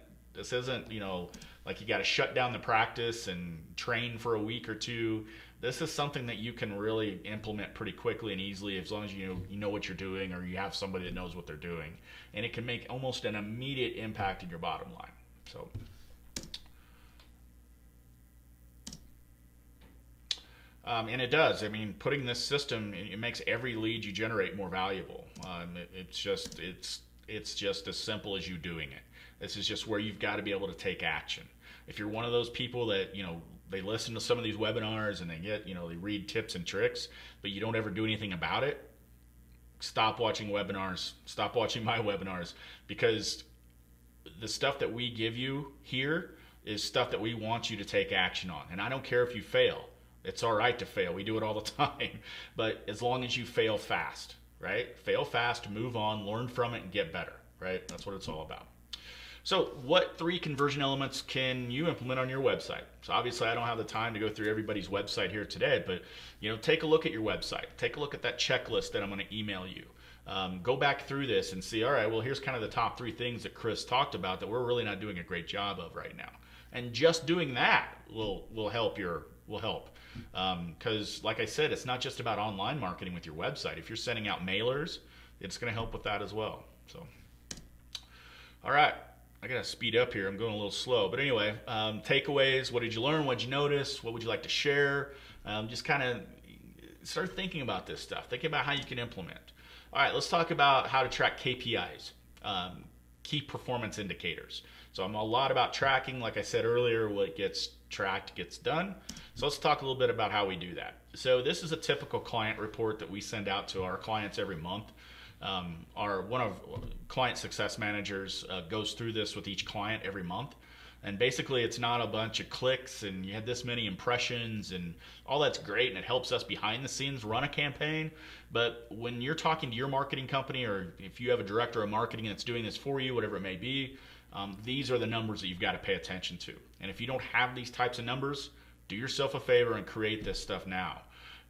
like you got to shut down the practice and train for a week or two. This is something that you can really implement pretty quickly and easily, as long as you know what you're doing, or you have somebody that knows what they're doing. And it can make almost an immediate impact in your bottom line. So, and it does. I mean, putting this system, it makes every lead you generate more valuable. It's just as simple as you doing it. This is just where you've got to be able to take action. If you're one of those people that, they listen to some of these webinars and they get, they read tips and tricks, but you don't ever do anything about it, stop watching webinars. Stop watching my webinars, because the stuff that we give you here is stuff that we want you to take action on. And I don't care if you fail. It's all right to fail. We do it all the time. But as long as you fail fast, right? Fail fast, move on, learn from it, and get better, right? That's what it's all about. So what 3 conversion elements can you implement on your website? So obviously I don't have the time to go through everybody's website here today, but take a look at your website. Take a look at that checklist that I'm going to email you. Go back through this and see, all right, well, here's kind of the top 3 things that Chris talked about that we're really not doing a great job of right now. And just doing that will help. Because like I said, it's not just about online marketing with your website. If you're sending out mailers, it's going to help with that as well. So, all right. I gotta speed up here. I'm going a little slow. But anyway, takeaways. What did you learn? What did you notice? What would you like to share? Just kind of start thinking about this stuff. Think about how you can implement. All right, let's talk about how to track KPIs, key performance indicators. So I'm a lot about tracking. Like I said earlier, what gets tracked gets done. So let's talk a little bit about how we do that. So this is a typical client report that we send out to our clients every month. One of client success managers goes through this with each client every month. And basically, it's not a bunch of clicks and you had this many impressions and all that's great and it helps us behind the scenes run a campaign. But when you're talking to your marketing company, or if you have a director of marketing that's doing this for you, whatever it may be, these are the numbers that you've got to pay attention to. And if you don't have these types of numbers, do yourself a favor and create this stuff now.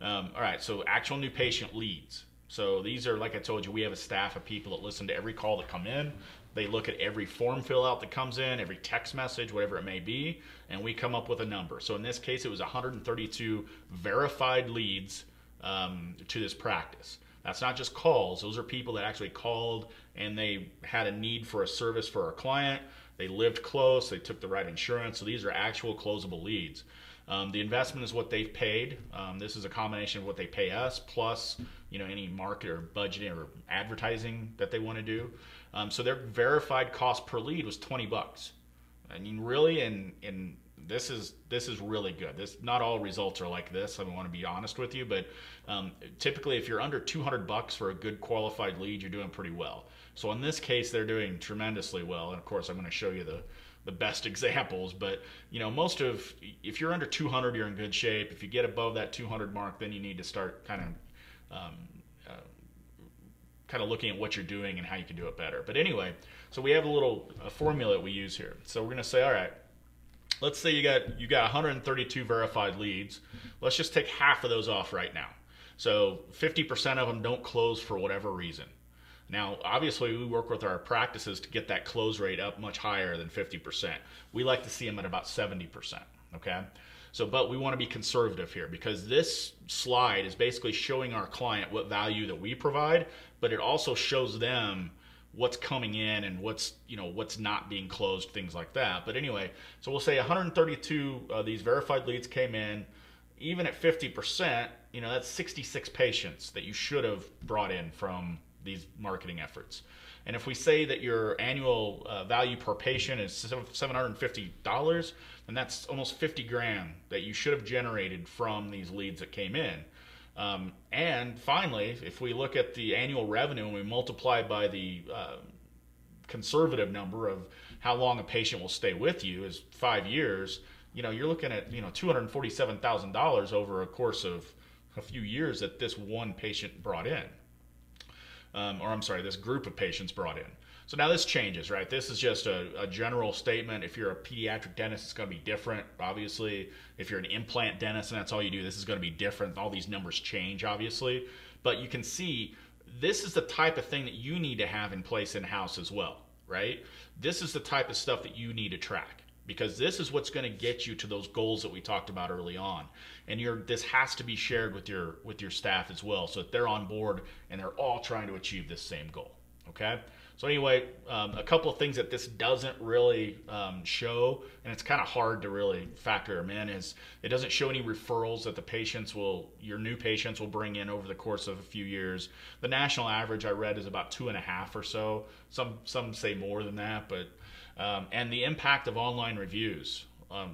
All right, so actual new patient leads. So these are, like I told you, we have a staff of people that listen to every call that come in. They look at every form fill out that comes in, every text message, whatever it may be, and we come up with a number. So in this case, it was 132 verified leads to this practice. That's not just calls. Those are people that actually called and they had a need for a service for our client. They lived close. They took the right insurance. So these are actual closable leads. The investment is what they've paid. This is a combination of what they pay us plus, any market or budgeting or advertising that they want to do. So their verified cost per lead was $20. I mean, really, and this is really good. Not all results are like this. I want to be honest with you, but typically, if you're under $200 for a good qualified lead, you're doing pretty well. So in this case, they're doing tremendously well. And of course, I'm going to show you the best examples, but if you're under 200, you're in good shape. If you get above that 200 mark, then you need to start kind of looking at what you're doing and how you can do it better. But anyway, so we have a formula that we use here. So we're going to say, all right, let's say you got 132 verified leads. Let's just take half of those off right now. So 50% of them don't close for whatever reason. Now, obviously, we work with our practices to get that close rate up much higher than 50%. We like to see them at about 70%, okay? So, but we want to be conservative here because this slide is basically showing our client what value that we provide, but it also shows them what's coming in and what's not being closed, things like that. But anyway, so we'll say 132 of these verified leads came in. Even at 50%, that's 66 patients that you should have brought in from these marketing efforts. And if we say that your annual value per patient is $750, then that's almost 50 grand that you should have generated from these leads that came in. And finally, if we look at the annual revenue and we multiply by the conservative number of how long a patient will stay with you is 5 years, you're looking at $247,000 over a course of a few years that this one patient brought in. This group of patients brought in. So now this changes, right? This is just a general statement. If you're a pediatric dentist, it's going to be different, obviously. If you're an implant dentist and that's all you do, this is going to be different. All these numbers change, obviously. But you can see this is the type of thing that you need to have in place in-house as well, right? This is the type of stuff that you need to track, because this is what's going to get you to those goals that we talked about early on. And this has to be shared with your staff as well, so that they're on board and they're all trying to achieve this same goal. Okay. So anyway, a couple of things that this doesn't really show, and it's kind of hard to really factor them in, is it doesn't show any referrals that your new patients will bring in over the course of a few years. The national average I read is about 2.5 or so. Some say more than that, but and the impact of online reviews.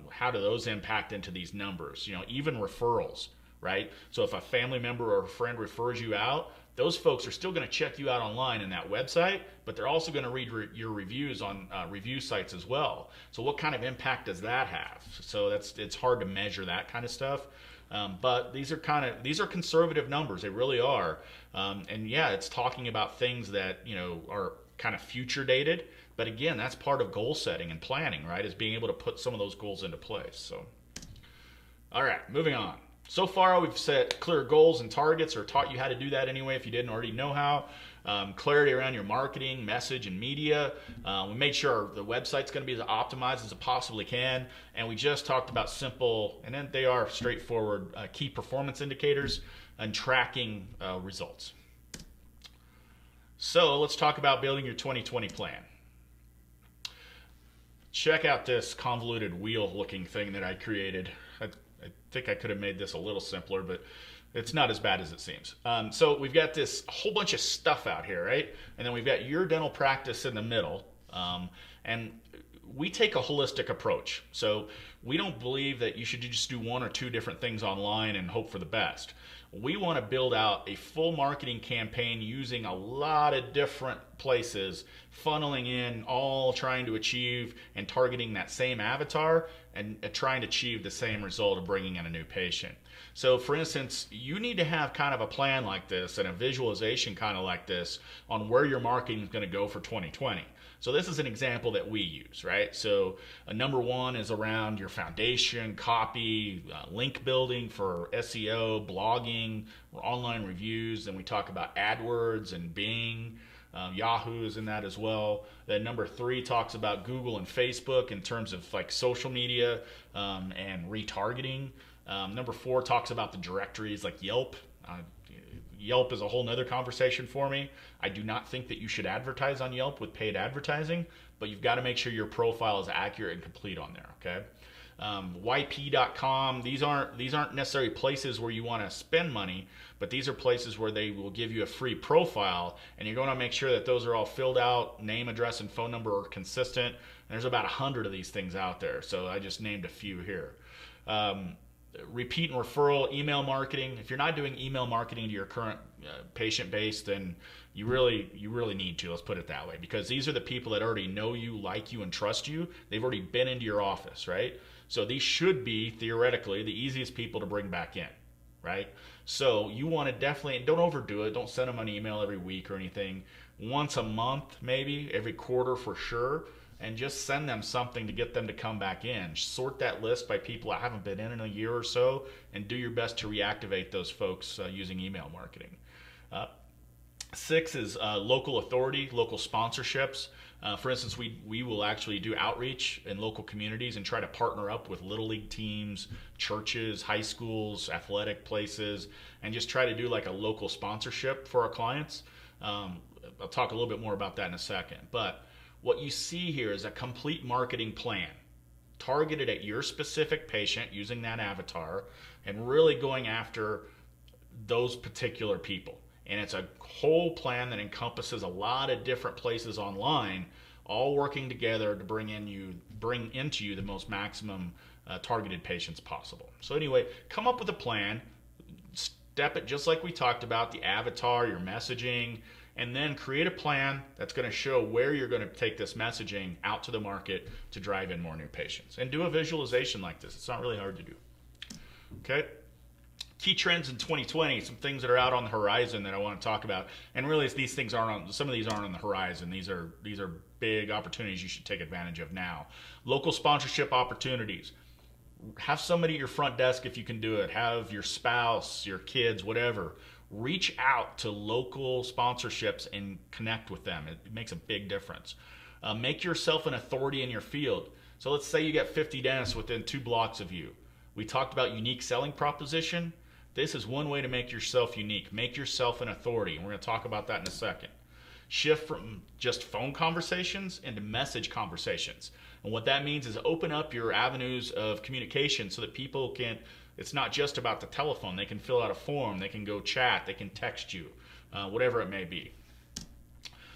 How do those impact into these numbers? Even referrals, right? So if a family member or a friend refers you out, those folks are still going to check you out online in that website, but they're also going to read your reviews on review sites as well. So what kind of impact does that have? So it's hard to measure that kind of stuff. But these are conservative numbers. They really are. And yeah, it's talking about things that, are kind of future dated. But again, that's part of goal setting and planning, right? Is being able to put some of those goals into place. So, all right, moving on. So far, we've set clear goals and targets, or taught you how to do that anyway if you didn't already know how. Clarity around your marketing, message, and media. We made sure the website's going to be as optimized as it possibly can. And we just talked about simple, and then they are straightforward, key performance indicators and tracking results. So let's talk about building your 2020 plan. Check out this convoluted wheel-looking thing that I created. I think I could have made this a little simpler, but it's not as bad as it seems. So we've got this whole bunch of stuff out here, right? And then we've got your dental practice in the middle. And we take a holistic approach. So we don't believe that you should just do one or two different things online and hope for the best. We want to build out a full marketing campaign using a lot of different places, funneling in, all trying to achieve and targeting that same avatar and trying to achieve the same result of bringing in a new patient. So for instance, you need to have kind of a plan like this and a visualization kind of like this on where your marketing is going to go for 2020. So this is an example that we use, right? So number one is around your foundation, copy, link building for SEO, blogging, or online reviews. Then we talk about AdWords and Bing. Yahoo is in that as well. Then number three talks about Google and Facebook in terms of like social media and retargeting. Number four talks about the directories like Yelp. Yelp is a whole nother conversation for me. I do not think that you should advertise on Yelp with paid advertising, but you've got to make sure your profile is accurate and complete on there, okay? YP.com, these aren't necessarily places where you want to spend money, but these are places where they will give you a free profile, and you're going to make sure that those are all filled out, name, address, and phone number are consistent. And there's about 100 of these things out there, so I just named a few here. Repeat and referral, email marketing. If you're not doing email marketing to your current patient base, then you really need to. Let's put it that way, because these are the people that already know you, like you, and trust you. They've already been into your office, right? So these should be theoretically the easiest people to bring back in, right? So you want to definitely, don't overdo it. Don't send them an email every week or anything. Once a month, maybe every quarter for sure. And just send them something to get them to come back in. Sort that list by people that haven't been in a year or so, and do your best to reactivate those folks using email marketing. 6 is local authority, local sponsorships. For instance, we will actually do outreach in local communities and try to partner up with little league teams, churches, high schools, athletic places, and just try to do like a local sponsorship for our clients. I'll talk a little bit more about that in a second. But what you see here is a complete marketing plan targeted at your specific patient using that avatar and really going after those particular people. And it's a whole plan that encompasses a lot of different places online, all working together to bring into you the most maximum targeted patients possible. So anyway, come up with a plan, step it just like we talked about, the avatar, your messaging, and then create a plan that's going to show where you're going to take this messaging out to the market to drive in more new patients. And do a visualization like this. It's not really hard to do. Okay? Key trends in 2020, some things that are out on the horizon that I want to talk about. And really, these things some of these aren't on the horizon. These are big opportunities you should take advantage of now. Local sponsorship opportunities. Have somebody at your front desk if you can do it. Have your spouse, your kids, whatever. Reach out to local sponsorships and connect with them. It makes a big difference. Make yourself an authority in your field. So let's say you get 50 dentists within 2 blocks of you. We talked about unique selling proposition. This is one way to make yourself unique. Make yourself an authority. And we're going to talk about that in a second. Shift from just phone conversations into message conversations. And what that means is open up your avenues of communication so that people can, it's not just about the telephone. They can fill out a form. They can go chat. They can text you, whatever it may be.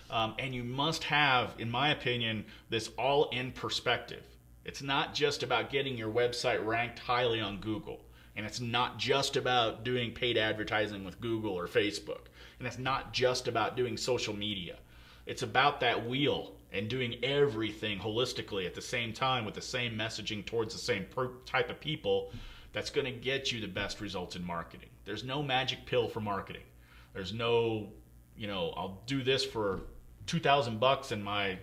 And you must have, in my opinion, this all in perspective. It's not just about getting your website ranked highly on Google. And it's not just about doing paid advertising with Google or Facebook. And it's not just about doing social media. It's about that wheel and doing everything holistically at the same time with the same messaging towards the same type of people that's going to get you the best results in marketing. There's no magic pill for marketing. There's no, I'll do this for $2,000 and my,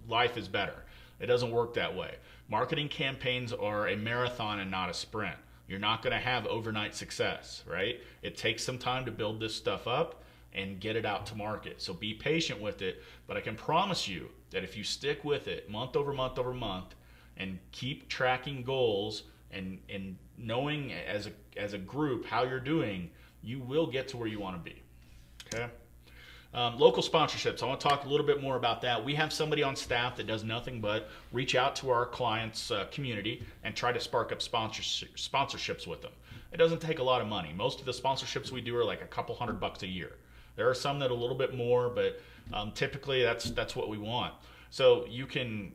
life is better. It doesn't work that way. Marketing campaigns are a marathon and not a sprint. You're not going to have overnight success, right? It takes some time to build this stuff up and get it out to market. So be patient with it, but I can promise you that if you stick with it month over month over month and keep tracking goals and knowing as a group how you're doing, you will get to where you want to be. Okay? Local sponsorships. I want to talk a little bit more about that. We have somebody on staff that does nothing but reach out to our clients' community and try to spark up sponsorships with them. It doesn't take a lot of money. Most of the sponsorships we do are like a couple $100 a year. There are some that are a little bit more, but typically that's what we want. So you can,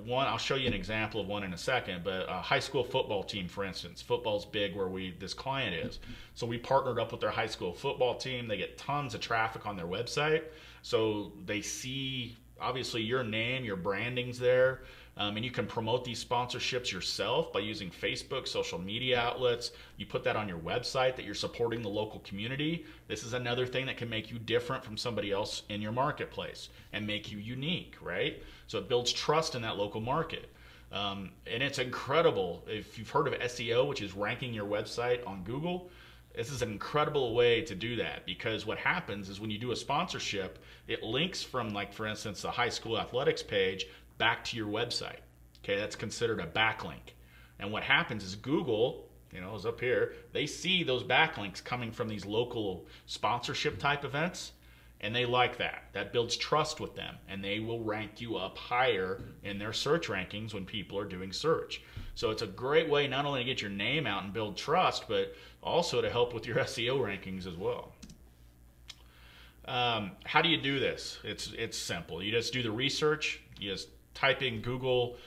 one, I'll show you an example of one in a second, but a high school football team, for instance, football's big where this client is. So we partnered up with their high school football team. They get tons of traffic on their website. So they see, obviously, your name, your branding's there. And you can promote these sponsorships yourself by using Facebook, social media outlets. You put that on your website that you're supporting the local community. This is another thing that can make you different from somebody else in your marketplace and make you unique, right? So it builds trust in that local market. And it's incredible. If you've heard of SEO, which is ranking your website on Google, this is an incredible way to do that, because what happens is when you do a sponsorship, it links from, like, for instance, the high school athletics page back to your website. Okay, that's considered a backlink. And what happens is Google, is up here, they see those backlinks coming from these local sponsorship type events, and they like that. That builds trust with them, and they will rank you up higher in their search rankings when people are doing search. So it's a great way not only to get your name out and build trust, but also to help with your SEO rankings as well. How do you do this? It's simple. You just do the research. You just type in Google,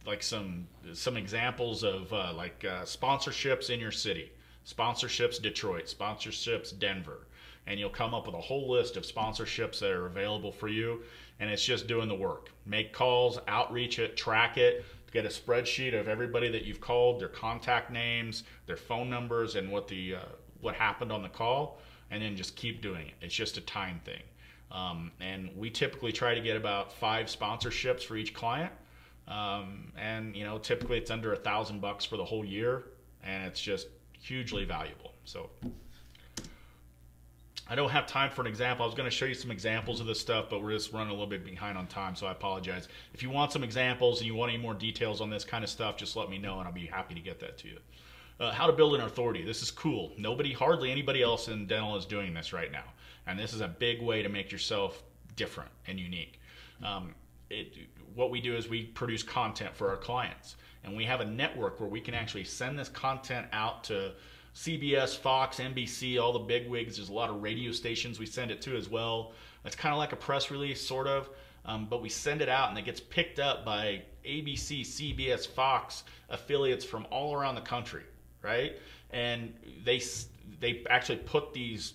like some examples of sponsorships in your city, sponsorships Detroit, sponsorships Denver, and you'll come up with a whole list of sponsorships that are available for you. And it's just doing the work. Make calls, outreach it, track it, get a spreadsheet of everybody that you've called, their contact names, their phone numbers, and what happened on the call, and then just keep doing it. It's just a time thing. And we typically try to get about 5 sponsorships for each client. And typically it's under $1,000 for the whole year, and it's just hugely valuable. So I don't have time for an example. I was going to show you some examples of this stuff, but we're just running a little bit behind on time, so I apologize. If you want some examples and you want any more details on this kind of stuff, just let me know and I'll be happy to get that to you. How to build an authority. This is cool. Hardly anybody else in dental is doing this right now. And this is a big way to make yourself different and unique. What we do is we produce content for our clients. And we have a network where we can actually send this content out to CBS, Fox, NBC, all the big wigs. There's a lot of radio stations we send it to as well. It's kind of like a press release, sort of. But we send it out and it gets picked up by ABC, CBS, Fox affiliates from all around the country, right? And they actually put these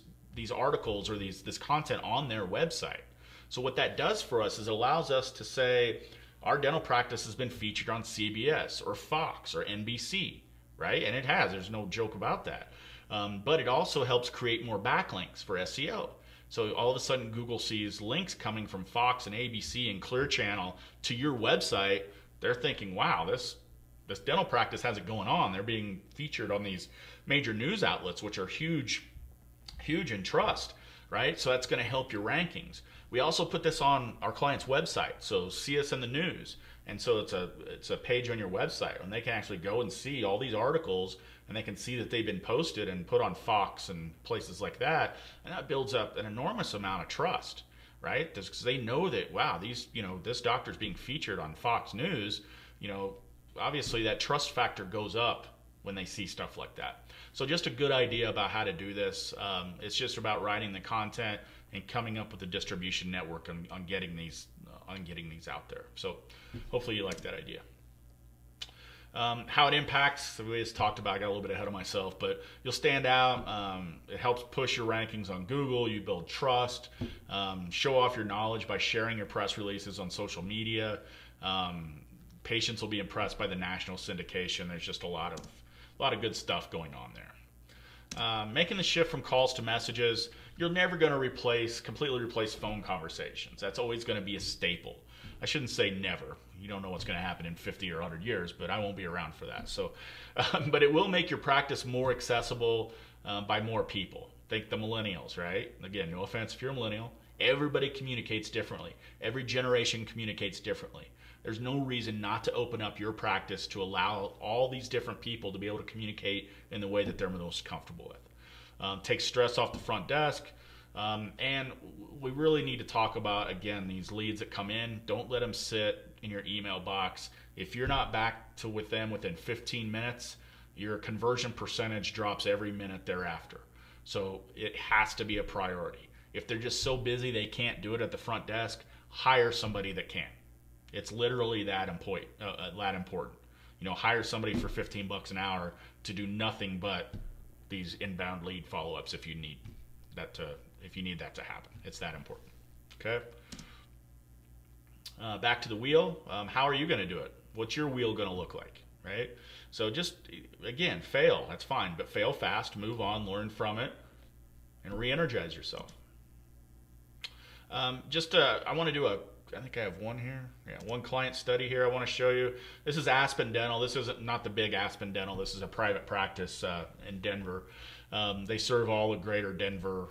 articles or this content on their website. So what that does for us is it allows us to say our dental practice has been featured on CBS or Fox or NBC, right? And it has. There's no joke about that. But it also helps create more backlinks for SEO. So all of a sudden Google sees links coming from Fox and ABC and Clear Channel to your website. They're thinking, wow, this dental practice has it going on. They're being featured on these major news outlets, which are huge in trust, right? So that's going to help your rankings. We also put this on our client's website, so see us in the news. And so it's a page on your website, and they can actually go and see all these articles, and they can see that they've been posted and put on Fox and places like that, and that builds up an enormous amount of trust, right? Because they know that, wow, this doctor's being featured on Fox News. Obviously that trust factor goes up when they see stuff like that. So just a good idea about how to do this. It's just about writing the content and coming up with a distribution network on getting these out there. So hopefully you like that idea. How it impacts, we just talked about, I got a little bit ahead of myself, but you'll stand out. It helps push your rankings on Google. You build trust, show off your knowledge by sharing your press releases on social media. Patients will be impressed by the national syndication. There's just a lot of good stuff going on there. Making the shift from calls to messages. You're never going to completely replace phone conversations. That's always going to be a staple. I shouldn't say never. You don't know what's going to happen in 50 or 100 years, but I won't be around for that. So, but it will make your practice more accessible by more people. Think the millennials, right? Again, no offense if you're a millennial. Everybody communicates differently. Every generation communicates differently. There's no reason not to open up your practice to allow all these different people to be able to communicate in the way that they're most comfortable with. Take stress off the front desk. And we really need to talk about, again, these leads that come in. Don't let them sit in your email box. If you're not back with them within 15 minutes, your conversion percentage drops every minute thereafter. So it has to be a priority. If they're just so busy they can't do it at the front desk, hire somebody that can. It's literally that important. Hire somebody for $15 an hour to do nothing but these inbound lead follow-ups if you need that to happen. It's that important. Okay. Back to the wheel. How are you going to do it? What's your wheel going to look like? Right. So just again, fail. That's fine, but fail fast. Move on. Learn from it, and re-energize yourself. I want to do I think I have one here. Yeah, one client study here I want to show you. This is Aspen Dental. This isn't not the big Aspen Dental. This is a private practice in Denver. They serve all of greater Denver.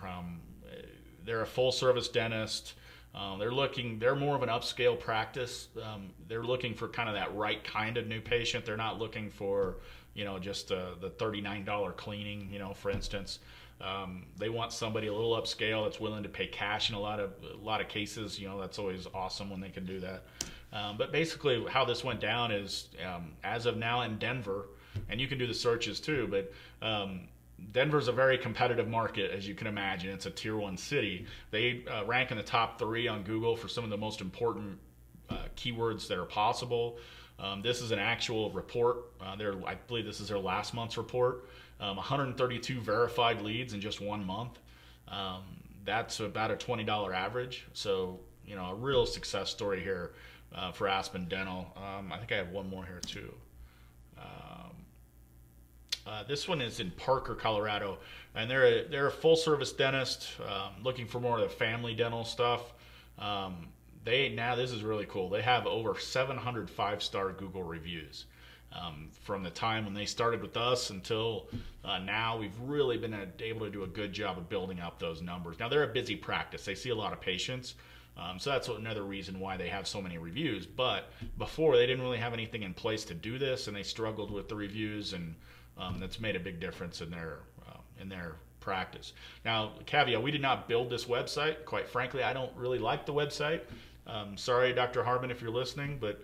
They're a full service dentist. They're more of an upscale practice. They're looking for kind of that right kind of new patient. They're not looking for, just the $39 cleaning, for instance. They want somebody a little upscale that's willing to pay cash in a lot of cases. That's always awesome when they can do that. But basically how this went down is, as of now in Denver, and you can do the searches too, but Denver's a very competitive market, as you can imagine. It's a tier 1 city. They rank in the top 3 on Google for some of the most important keywords that are possible. This is an actual report. I believe this is their last month's report. 132 verified leads in just 1 month. That's about a $20 average. So, a real success story here for Aspen Dental. I think I have one more here too. This one is in Parker, Colorado, and they're a full service dentist looking for more of the family dental stuff. This is really cool. They have over 700 5-star Google reviews. From the time when they started with us until now, we've really been able to do a good job of building up those numbers. Now, they're a busy practice. They see a lot of patients. So that's another reason why they have so many reviews. But before, they didn't really have anything in place to do this, and they struggled with the reviews, and that's made a big difference in their practice. Now, caveat, we did not build this website. Quite frankly, I don't really like the website. Sorry, Dr. Harbin, if you're listening, but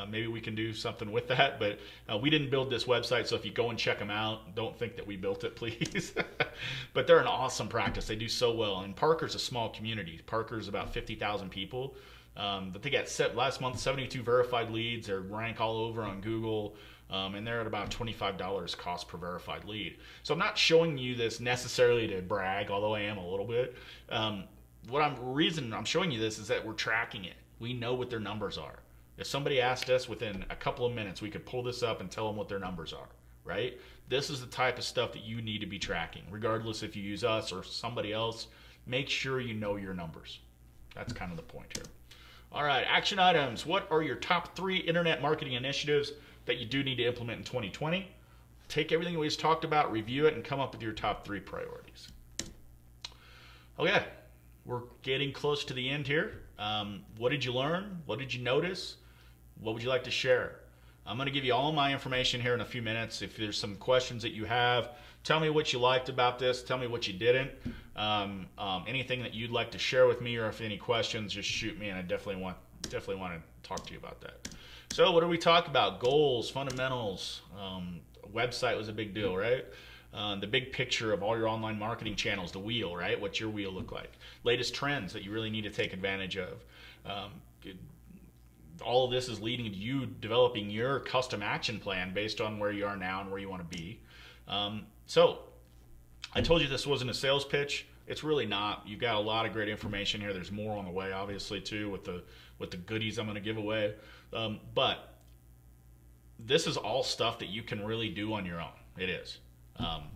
maybe we can do something with that. But we didn't build this website, so if you go and check them out, don't think that we built it, please. But they're an awesome practice. They do so well. And Parker's a small community. Parker's about 50,000 people. But they got last month 72 verified leads. They rank all over on Google. And they're at about $25 cost per verified lead. So I'm not showing you this necessarily to brag, although I am a little bit. Reason I'm showing you this is that we're tracking it. We know what their numbers are. If somebody asked us within a couple of minutes, we could pull this up and tell them what their numbers are, right? This is the type of stuff that you need to be tracking, regardless if you use us or somebody else. Make sure you know your numbers. That's kind of the point here. All right, action items. What are your top 3 internet marketing initiatives that you do need to implement in 2020? Take everything we just talked about, review it, and come up with your top 3 priorities. Okay, we're getting close to the end here. What did you learn? What did you notice? What would you like to share? I'm going to give you all my information here in a few minutes. If there's some questions that you have, tell me what you liked about this. Tell me what you didn't. Anything that you'd like to share with me, or if any questions, just shoot me, and I definitely want to talk to you about that. So what do we talk about? Goals, fundamentals. Website was a big deal, right? The big picture of all your online marketing channels, the wheel, right? What's your wheel look like? Latest trends that you really need to take advantage of. All of this is leading to you developing your custom action plan based on where you are now and where you want to be. So I told you this wasn't a sales pitch. It's really not. You've got a lot of great information here. There's more on the way, obviously, too, with the goodies I'm going to give away. But this is all stuff that you can really do on your own. It is.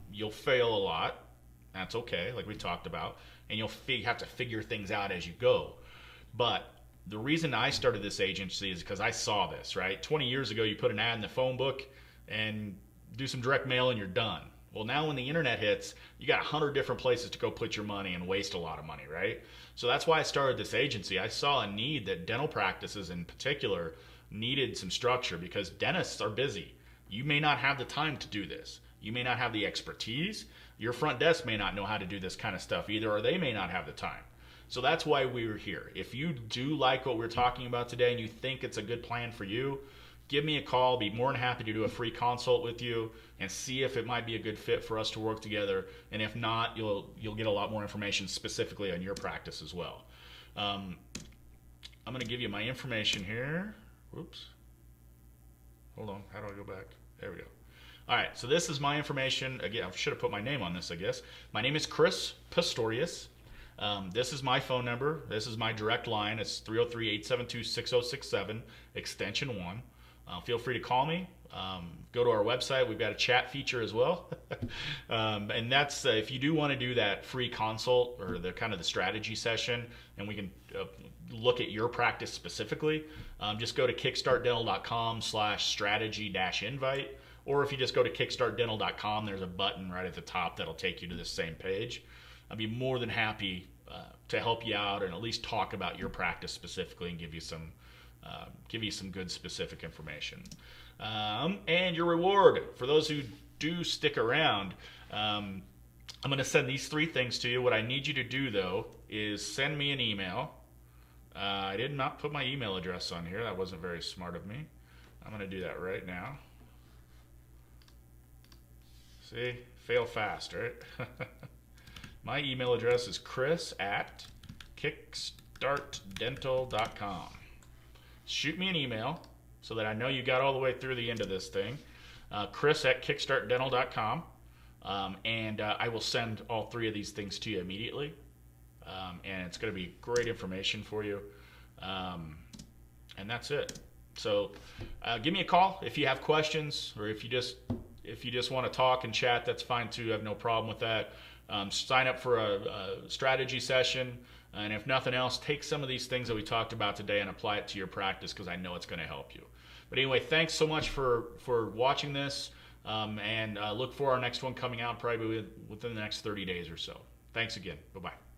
You'll fail a lot. That's okay, like we talked about. And you'll have to figure things out as you go. But the reason I started this agency is because I saw this, right? 20 years ago, you put an ad in the phone book and do some direct mail and you're done. Well, now when the internet hits, you got 100 different places to go put your money and waste a lot of money, right? So that's why I started this agency. I saw a need that dental practices in particular needed some structure, because dentists are busy. You may not have the time to do this. You may not have the expertise. Your front desk may not know how to do this kind of stuff either, or they may not have the time. So that's why we're here. If you do like what we're talking about today and you think it's a good plan for you, give me a call. I'll be more than happy to do a free consult with you and see if it might be a good fit for us to work together. And if not, you'll get a lot more information specifically on your practice as well. I'm going to give you my information here. Whoops. Hold on. How do I go back? There we go. All right. So this is my information. Again, I should have put my name on this, I guess. My name is Chris Pistorius. This is my phone number. This is my direct line. It's 303-872-6067, extension 1. Feel free to call me. Go to our website. We've got a chat feature as well. And that's if you do want to do that free consult or the kind of the strategy session, and we can look at your practice specifically, just go to kickstartdental.com/strategy-invite. Or if you just go to kickstartdental.com, there's a button right at the top that'll take you to this same page. I'd be more than happy to help you out and at least talk about your practice specifically and give you some good specific information. And your reward, for those who do stick around, I'm going to send these 3 things to you. What I need you to do, though, is send me an email. I did not put my email address on here. That wasn't very smart of me. I'm going to do that right now. See? Fail fast, right? My email address is chris@kickstartdental.com. Shoot me an email so that I know you got all the way through the end of this thing. Chris@kickstartdental.com. And I will send all 3 of these things to you immediately. And it's going to be great information for you. And that's it. So give me a call if you have questions, or if you just want to talk and chat, that's fine too. I have no problem with that. Sign up for a strategy session, and if nothing else, take some of these things that we talked about today and apply it to your practice, because I know it's going to help you. But anyway, thanks so much for watching this, and look for our next one coming out probably within the next 30 days or so. Thanks again. Bye-bye.